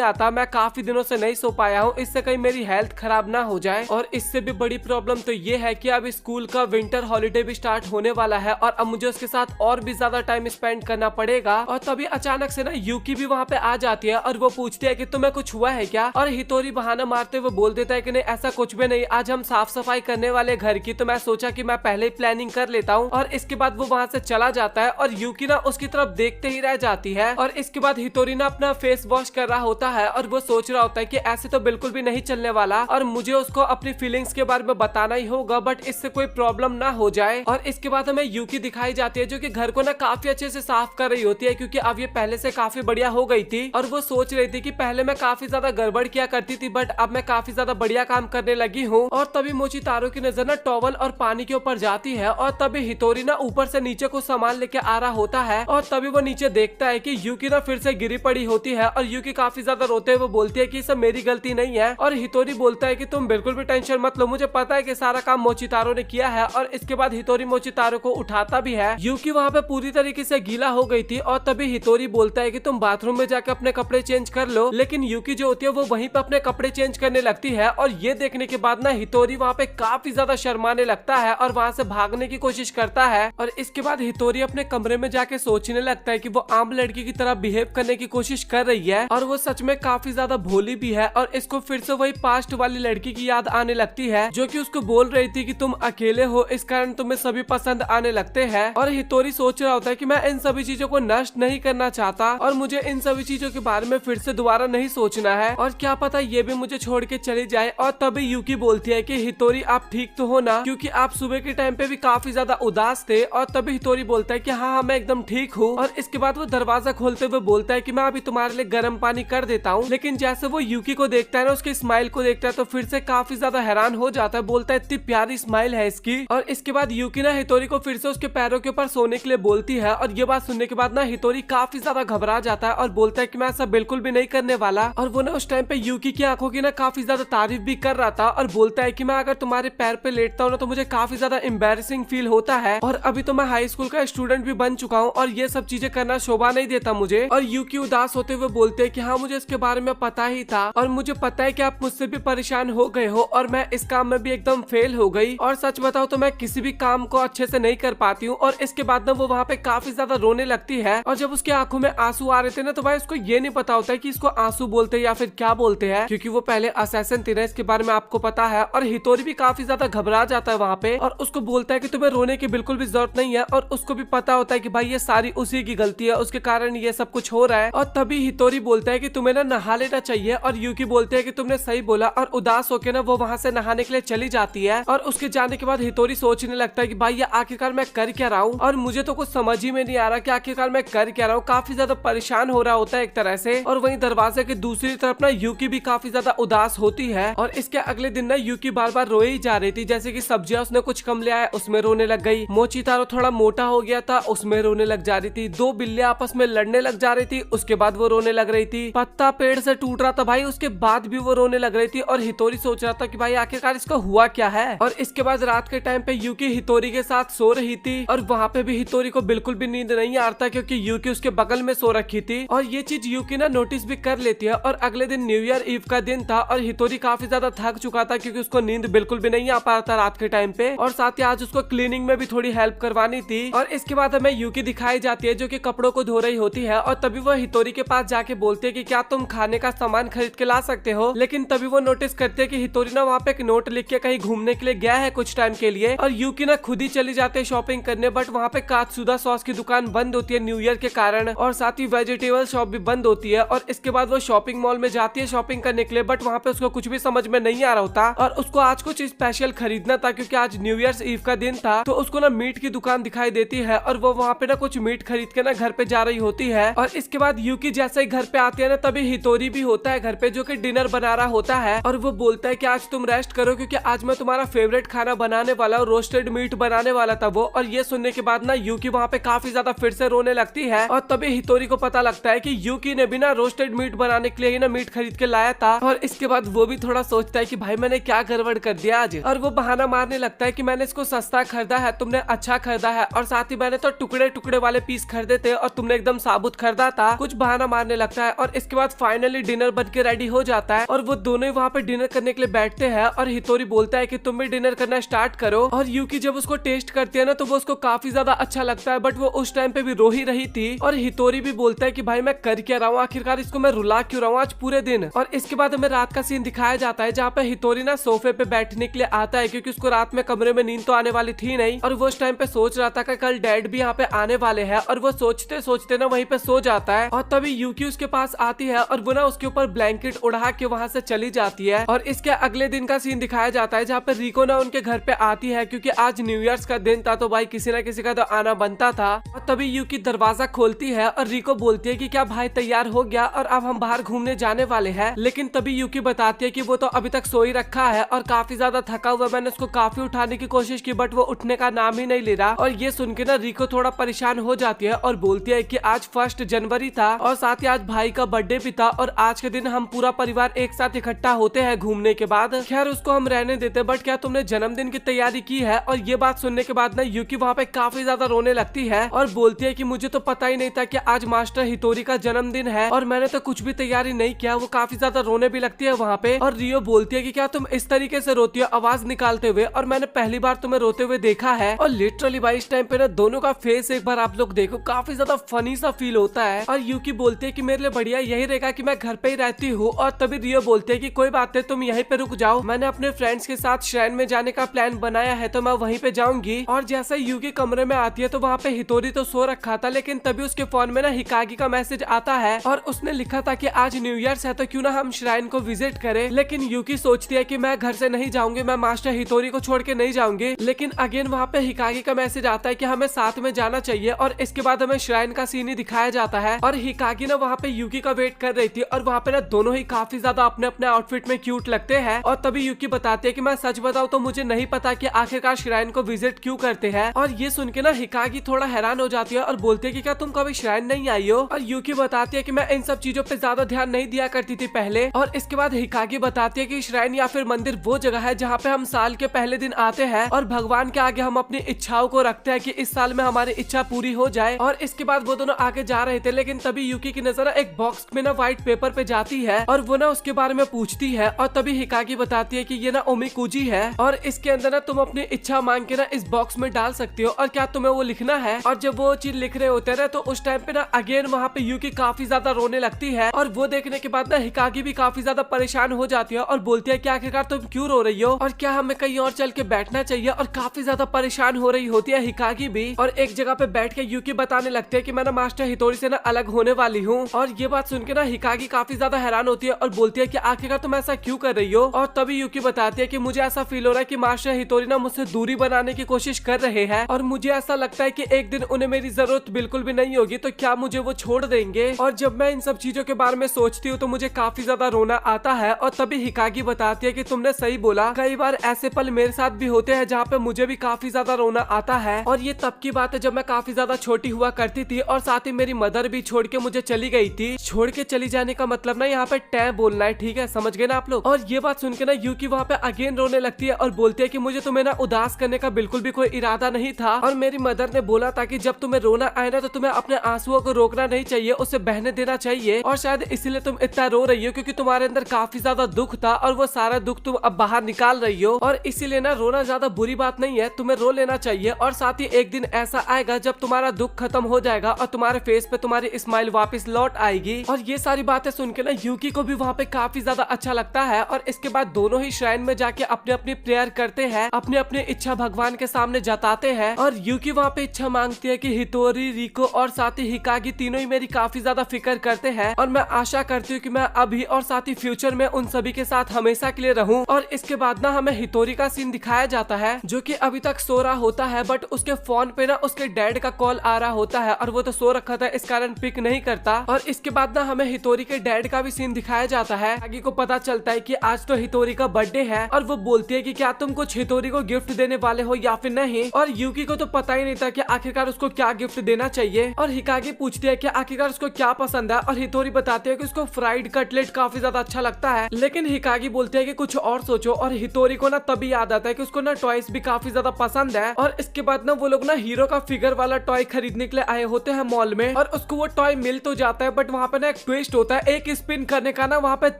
आता, मैं काफी दिनों से नहीं सो पाया हूँ, इससे कहीं मेरी हेल्थ खराब ना हो जाए। और इससे भी बड़ी प्रॉब्लम तो ये है कि अब स्कूल का विंटर हॉलीडे भी स्टार्ट होने वाला है और अब मुझे उसके साथ और भी ज्यादा टाइम स्पेंड करना पड़ेगा। और तभी अचानक से ना यूकी भी वहाँ पे आ जाती है और वो पूछती है कि तुम्हें कुछ हुआ है क्या। और हितोरी बहाना मारते हुए बोल देता है कि नहीं ऐसा कुछ भी नहीं, आज हम साफ सफाई करने वाले घर की, तो मैं सोचा कि मैं पहले ही प्लानिंग कर लेता हूँ। और इसके बाद वो वहाँ से चला जाता है और यूकी ना उसकी तरफ देखते ही रह जाती है। और इसके बाद हितोरी ना अपना फेस वॉश कर रहा होता है और वो सोच रहा होता है कि ऐसे तो बिल्कुल भी नहीं चलने वाला और मुझे उसको अपनी फीलिंग्स के बारे में बताना ही होगा, बट इससे कोई प्रॉब्लम ना हो जाए। और इसके बाद हमें यूकी दिखाई जाती है जो कि घर को ना काफी अच्छे से साफ कर रही होती है, क्योंकि अब ये पहले से काफी बढ़िया हो गई थी। और वो सोच रही थी कि पहले मैं काफी ज्यादा गड़बड़ किया करती थी, बट अब मैं काफी ज्यादा बढ़िया काम करने लगी हूँ। और तभी मोचितारो की नजर ना टॉवल और पानी के ऊपर जाती है और तभी हितोरी ना ऊपर से नीचे को सामान लेके आ रहा होता है। और तभी वो नीचे देखता है कि यूकी ना फिर से गिरी पड़ी होती है और यूकी काफी ज्यादा रोते हुए बोलती है कि सब मेरी गलती नहीं है। और हितोरी बोलता है कि तुम बिल्कुल भी टेंशन मत लो, मुझे पता है कि सारा काम मोचितारो ने किया है। और इसके बाद हितोरी मोचितारो को उठाता भी है। यूकी वहाँ पे पूरी तरीके से गीला हो गई थी और तभी हितोरी बोलता है कि तुम बाथरूम में जाकर अपने कपड़े चेंज कर लो। लेकिन यूकी जो होती है वो वहीं पे अपने कपड़े चेंज करने लगती है और ये देखने के बाद ना हितोरी वहाँ पे काफी ज्यादा शर्माने लगता है और वहाँ से भागने की कोशिश करता है। और इसके बाद हितोरी अपने कमरे में जाके सोचने लगता है कि वो आम लड़की की तरह बिहेव करने की कोशिश कर रही है और वो सच में काफी ज्यादा भोली भी है। और इसको फिर से वही पास्ट वाली लड़की की याद आने लगती है जो कि उसको बोल रही थी कि तुम अकेले हो, इस कारण तुम्हें सभी पसंद आने लगते हैं। और हितोरी सोच रहा होता है कि मैं इन सभी चीजों को नष्ट नहीं करना चाहता और मुझे इन सभी चीजों के बारे में फिर से दोबारा नहीं सोचना है और क्या पता ये भी मुझे छोड़ के चली जाए। और तभी यूकी बोलती है कि हितोरी आप ठीक तो हो ना, क्योंकि आप सुबह के टाइम पे भी काफी ज्यादा उदास थे। और तभी हितोरी बोलता है कि हाँ मैं एकदम ठीक हूँ। और इसके बाद वो दरवाजा खोलते हुए बोलता है कि मैं अभी तुम्हारे लिए गर्म पानी कर देता हूँ। लेकिन जैसे वो यूकी को देखता है ना, उसकी स्माइल को देखता है, तो फिर से काफी ज्यादा हैरान हो जाता है, बोलता है इतनी प्यारी स्माइल है इसकी। और इसके बाद यूकी ना हितोरी को फिर से उसके पैरों के ऊपर सोने के लिए बोलती है। और ये बात सुनने के बाद ना हितोरी काफी ज्यादा घबरा जाता है और बोलता है कि मैं ऐसा बिल्कुल भी नहीं करने वाला। और वो ना उस टाइम पे यूकी की आंखों की ना काफी ज्यादा तारीफ भी कर रहा था और बोलता है कि मैं अगर तुम्हारे पैर पे लेटता हूँ ना तो मुझे काफी ज्यादा एम्बैरेसिंग फील होता है और अभी तो मैं हाई स्कूल का स्टूडेंट भी बन चुका हूँ और ये सब चीजें करना शोभा नहीं देता मुझे। और यूकी उदास होते हुए बोलते हैं कि हाँ मुझे इसके बारे में पता ही था और मुझे पता है कि आप मुझसे भी परेशान हो गए हो और मैं इस काम में भी एकदम फेल हो गई और सच बताओ तो मैं किसी भी काम को अच्छे से नहीं कर पाती हूँ। और इसके बाद ना वो वहाँ पे काफी ज्यादा रोने लगती है और जब उसकी आंखों में आंसू आ रहे थे ना तो भाई उसको ये नहीं पता होता है कि इसको आंसू बोलते हैं या फिर क्या बोलते हैं, क्योंकि वो पहले असैसिन थी ना, इसके बारे में आपको पता है। और हितोरी भी काफी ज्यादा घबरा जाता है वहाँ पे और उसको बोलता है कि तुम्हें रोने की बिल्कुल भी जरूरत नहीं है और उसको भी पता होता है कि भाई ये सारी उसी की गलती है, उसके कारण ये सब कुछ हो रहा है। और तभी हितोरी बोलता है कि तुम्हें ना नहा लेना चाहिए और यूकी बोलते है कि तुमने सही बोला और उदास होकर ना वो वहाँ से नहाने के लिए चली जाती है। और उसके जाने के बाद हितोरी सोचने लगता है कि भाई ये आखिरकार मैं कर क्या रहा हूँ और मुझे तो कुछ समझ ही में नहीं आ रहा कि आखिरकार मैं कर क्या रहा हूँ। काफी ज्यादा परेशान हो रहा होता है एक तरह से। और वहीं दरवाजे की दूसरी तरफ ना यूकी भी काफी ज्यादा उदास होती है और इसके अगले दिन ना यूकी बार बार रोए ही जा रही थी, जैसे कि सब्जियां उसने कुछ कम ले आया उसमें रोने लग गई, मोचितारो थोड़ा मोटा हो गया था उसमें रोने लग जा रही थी, दो बिल्लियां आपस में लड़ने लग जा रही थी उसके बाद वो रोने लग रही थी, पत्ता पेड़ से टूट रहा था भाई उसके बाद भी वो रोने लग रही थी। और हितोरी सोच रहा था कि भाई आखिरकार इसको हुआ क्या है। और इसके बाद रात के टाइम पे यूकी हितोरी के साथ सो रही थी और वहाँ पे भी हितोरी को बिल्कुल भी नींद नहीं आता क्योंकि यूकी उसके बगल में सो रखी थी। और ये चीज यूकी ना नोटिस भी कर लेती है। और अगले दिन न्यू ईयर ईव का दिन था और हितोरी काफी ज्यादा थक चुका था क्योंकि उसको नींद बिल्कुल भी नहीं आ पा रहा था रात के टाइम पे, और साथ ही आज उसको क्लीनिंग में भी थोड़ी हेल्प करवानी थी। और इसके बाद हमें यूकी दिखाई जाती है जो कि कपड़ों को धो रही होती है और तभी वो हितोरी के पास जाके बोलती है कि क्या तुम खाने का सामान खरीद के ला सकते हो। लेकिन तभी वो नोटिस करते हैं कि हितोरी ना वहाँ पे एक नोट लिख के कहीं घूमने के लिए गया है कुछ टाइम के लिए और यूकी ना खुद ही चली जाते हैं शॉपिंग करने, बट वहाँ पे कात्सुदा सॉस की दुकान बंद होती है न्यू ईयर के कारण और साथ ही वेजिटेबल शॉप भी बंद होती है। और इसके बाद वो शॉपिंग मॉल में जाती है शॉपिंग करने के लिए, बट वहाँ पे उसको कुछ भी समझ में नहीं आ रहा होता और उसको आज कुछ स्पेशल खरीदना था क्योंकि आज न्यू ईयर ईव का दिन था। तो उसको ना मीट की दुकान दिखाई देती है और वो वहाँ पे ना कुछ मीट खरीद के ना घर पे जा रही होती है। और इसके बाद यूकी जैसे ही घर पे आती है ना तभी हितोरी भी होता है घर पे जो कि डिनर बना रहा होता है और वो बोलता है कि आज तुम रेस्ट करो क्योंकि आज मैं तुम्हारा फेवरेट खाना बनाने वाला हूँ, रोस्टेड मीट बनाने वाला था वो। और ये सुनने के बाद ना यूकी वहाँ पे काफी ज्यादा फिर से रोने लगती है और तभी हितोरी को पता लगता है कि यूकी ने भी ना रोस्टेड मीट बनाने के लिए ही ना मीट खरीद के लाया था। और इसके बाद वो भी थोड़ा सोचता है कि भाई मैंने क्या गड़बड़ कर दिया आज, और वो बहाना मारने लगता लगता है कि मैंने इसको सस्ता खरीदा है, तुमने अच्छा खरीदा है, और साथ ही मैंने तो टुकड़े टुकड़े वाले पीस खरीदे थे और तुमने एकदम साबुत खरीदा था। कुछ बहाना मारने लगता है और इसके बाद फाइनली डिनर बन के रेडी हो जाता है और वो दोनों ही वहाँ पे डिनर करने के लिए बैठते हैं और हितोरी बोलता है कि तुम भी डिनर करना स्टार्ट करो। और यूकी जब उसको टेस्ट करती है ना तो वो उसको काफी ज्यादा अच्छा लगता है, बट वो उस टाइम पे भी रो ही रही थी। और हितोरी भी बोलता है कि भाई मैं कर क्या रहा हूँ, आखिरकार इसको मैं रुला क्यों रहा हूँ आज पूरे दिन। और इसके बाद हमें रात का सीन दिखाया जाता है जहाँ पे हितोरी ना सोफे पे बैठने के लिए आता है, क्योंकि उसको रात में कमरे में नींद तो आने वाली थी नहीं और वो उस टाइम पे सोच रहा था कि कल डैड भी यहाँ पे आने वाले हैं। और वो सोचते सोचते ना वहीं पे सो जाता है और तभी यूकी उसके पास आती है और वो ना उसके ऊपर ब्लैंकेट उड़ा के वहाँ से चली जाती है। और इसके अगले दिन का सीन दिखाया जाता है जहाँ पे रिको ना उनके घर पे आती है, क्योंकि आज न्यू ईयर्स का दिन था तो भाई किसी ना किसी का तो आना बनता था। और तभी यूकी दरवाजा खोलती है और रिको बोलती है कि क्या भाई तैयार हो गया और अब हम बाहर घूमने जाने वाले हैं। लेकिन तभी यूकी बताती है कि वो तो अभी तक सो ही रखा है और काफी ज्यादा थका हुआ, मैंने उसको काफी उठाने की कोशिश की बट वो उठने का नाम ही नहीं ले रहा। और ये सुन के ना रिको थोड़ा परेशान हो जाती है और बोलती है कि आज 1 जनवरी था और साथ ही आज भाई का बर्थडे भी था और आज के दिन हम पूरा परिवार एक साथ इकट्ठा होते हैं घूमने के बाद। खैर उसको हम रहने देते, बट क्या तुमने जन्मदिन की तैयारी की है? और ये बात सुनने के बाद ना यूकी वहाँ पे काफी ज्यादा रोने लगती है और बोलती है कि मुझे तो पता ही नहीं था कि आज मास्टर हितोरी का जन्मदिन है और मैंने तो कुछ भी तैयारी नहीं किया। वो काफी ज्यादा रोने भी लगती है वहाँ पे। और रियो बोलती है कि क्या तुम इस तरीके से रोती हो आवाज निकालते हुए, और मैंने पहली बार तुम्हें रोते हुए देखा है। और लिटरली भाई इस टाइम पे ना दोनों का फेस एक बार आप लोग देखो, काफी ज्यादा फनी सा फील होता है। और यूकी बोलती है कि मेरे लिए बढ़िया यही रहेगा कि मैं घर पे ही रहती हूँ। और तभी रियो बोलते है कि कोई बात नहीं, तुम यहीं पे रुक जाओ, मैंने अपने फ्रेंड्स के साथ श्राइन में जाने का प्लान बनाया है तो मैं वहीं पे जाऊंगी। और जैसे यूकी कमरे में आती है तो वहाँ पे हितोरी तो सो रखा था, लेकिन तभी उसके फोन में ना हिकागी का मैसेज आता है और उसने लिखा था कि आज न्यू ईयर्स है तो क्यों ना हम श्राइन को विजिट करें। लेकिन यूकी सोचती है कि मैं घर से नहीं जाऊंगी, मैं मास्टर हितोरी को छोड़ के नहीं जाऊंगी। लेकिन अगेन वहाँ पे हिकागी का मैसेज आता है कि हमें साथ में जाना चाहिए। और इसके बाद हमें श्राइन का सीन ही दिखाया जाता है और हिकागी ना वहाँ पे यूकी का वेट कर रही थी और वहाँ पे ना दोनों ही काफी ज्यादा अपने अपने आउटफिट में क्यूट लगते हैं। और तभी यूकी बताती है कि मैं सच बताऊं तो मुझे नहीं पता कि आखिरकार श्राइन को विजिट क्यों करते हैं। और ये सुन के ना हिकागी थोड़ा हैरान हो जाती है और बोलती है कि क्या तुम कभी श्राइन नहीं आई हो? और यूकी बताती है कि मैं इन सब चीजों पे ज्यादा ध्यान नहीं दिया करती थी पहले। और इसके बाद हिकागी बताती है कि श्राइन या फिर मंदिर वो जगह है जहाँ पे हम साल के पहले दिन आते हैं और भगवान के आगे हम अपनी इच्छाओं को रखते हैं कि इस साल में हमारी इच्छा पूरी हो जाए। और इसके बाद वो दोनों आगे जा रहे थे, लेकिन तभी यूकी की नजर एक बॉक्स में ना व्हाइट पेपर पे जाती है और वो ना उसके बारे में पूछती है। और तभी हिकागी बताती है कि ये ना ओमिकुजी है और इसके अंदर ना तुम अपनी इच्छा मांग के ना इस बॉक्स में डाल सकती हो और क्या तुम्हें वो लिखना है। और जब वो चीज लिख रहे होते हैं तो उस टाइम पे ना अगेन वहाँ पे यूकी काफी ज्यादा रोने लगती है और वो देखने के बाद ना हिकागी भी काफी ज्यादा परेशान हो जाती है और बोलती है कि आखिरकार तुम क्यों रो रही हो और क्या हमें कहीं और चल के बैठना चाहिए। और काफी ज्यादा परेशान हो रही होती है हिकागी भी और एक जगह पे बैठ के यूकी बताने लगते है कि मैं ना मास्टर हितोरी से ना अलग होने वाली हूँ। और ये बात सुन के ना हिकागी काफी ज्यादा हैरान होती है और बोलती है कि आखिरकार तुम ऐसा क्यों कर रही हो। और तभी यूकी बताती है कि मुझे ऐसा फील हो रहा है कि मास्टर हितोरी ना मुझसे दूरी बनाने की कोशिश कर रहे हैं और मुझे ऐसा लगता है कि एक दिन उन्हें मेरी जरूरत बिल्कुल भी नहीं होगी तो क्या मुझे वो छोड़ देंगे। और जब मैं इन सब चीजों के बारे में सोचती हूँ तो मुझे काफी ज्यादा रोना आता है। और तभी हिकागी बताती है कि तुमने सही बोला, कई बार ऐसे पल मेरे साथ भी होते हैं जहाँ पे मुझे भी काफी ज्यादा रोना आता है। और ये तब की बात है जब मैं काफी ज्यादा छोटी हुआ करती थी और साथ ही मेरी मदर भी छोड़ के मुझे चली गई थी। छोड़ के चली जाने का मतलब ना यहाँ पे टै बोलना है, ठीक है, समझ गए ना आप लोग। और ये बात सुन के ना यूकी वहाँ पे अगेन रोने लगती है और बोलती है कि मुझे तुम्हें ना उदास करने का बिल्कुल भी कोई इरादा नहीं था और मेरी मदर ने बोला था कि जब तुम्हें रोना आए ना तो तुम्हें अपने आंसुओं को रोकना नहीं चाहिए, उसे बहने देना चाहिए। और शायद इसीलिए तुम इतना रो रही हो क्योंकि तुम्हारे अंदर काफी ज्यादा दुख था और वो सारा दुख तुम अब बाहर निकाल रही हो। और इसीलिए ना रोना ज्यादा बुरी बात नहीं है, तुम्हें रो लेना चाहिए। और साथ ही एक दिन ऐसा आएगा जब तुम्हारा दुख खत्म हो जाएगा और तुम्हारे फेस पे तुम्हारी स्माइल वापस लौट आएगी। और ये सारी बातें सुन के ना यूकी को भी वहाँ पे काफी ज्यादा अच्छा लगता है। और इसके बाद दोनों ही श्राइन में जाके अपनी अपनी प्रेयर करते हैं, अपनी अपनी इच्छा भगवान के सामने जताते हैं। और यूकी वहाँ पे इच्छा मांगती है कि हितोरी, रिको और साथ ही हिकागी तीनों ही मेरी काफी ज्यादा फिक्र करते हैं और मैं आशा करती हूँ कि मैं अभी और साथ ही फ्यूचर में उन सभी के साथ हमेशा के लिए रहूं। और इसके बाद ना हमें हितोरी का सीन दिखाया जाता है जो कि अभी तक सो रहा होता है, बट उसके फोन पे ना उसके डैड का कॉल आ रहा होता है और वो तो सो रखा था इस कारण पिक नहीं करता। और इसके बाद ना हमें हितोरी के डैड का भी सीन दिखाया जाता है। आगे को पता चलता है कि आज तो हितोरी का बर्थडे है और वो बोलती है कि क्या तुम कुछ हितोरी को गिफ्ट देने वाले हो या फिर नहीं। और यूकी को तो पता ही नहीं था कि आखिरकार उसको क्या गिफ्ट देना चाहिए। और हिकागी पूछती है कि आखिरकार उसको क्या पसंद है और हितोरी बताती है कि उसको फ्राइड कटलेट काफी ज्यादा अच्छा लगता है। लेकिन हिकागी बोलते हैं कि कुछ और सोचो। और हितोरी को ना तभी याद आता है है कि उसको ना टॉयज भी काफी ज्यादा पसंद है। और इसके बाद ना वो लोग ना हीरो का फिगर वाला टॉय खरीदने के लिए आए होते हैं मॉल में, और उसको वो टॉय मिल तो जाता है, बट वहाँ पे ना एक ट्विस्ट होता है। एक स्पिन करने का ना वहाँ पे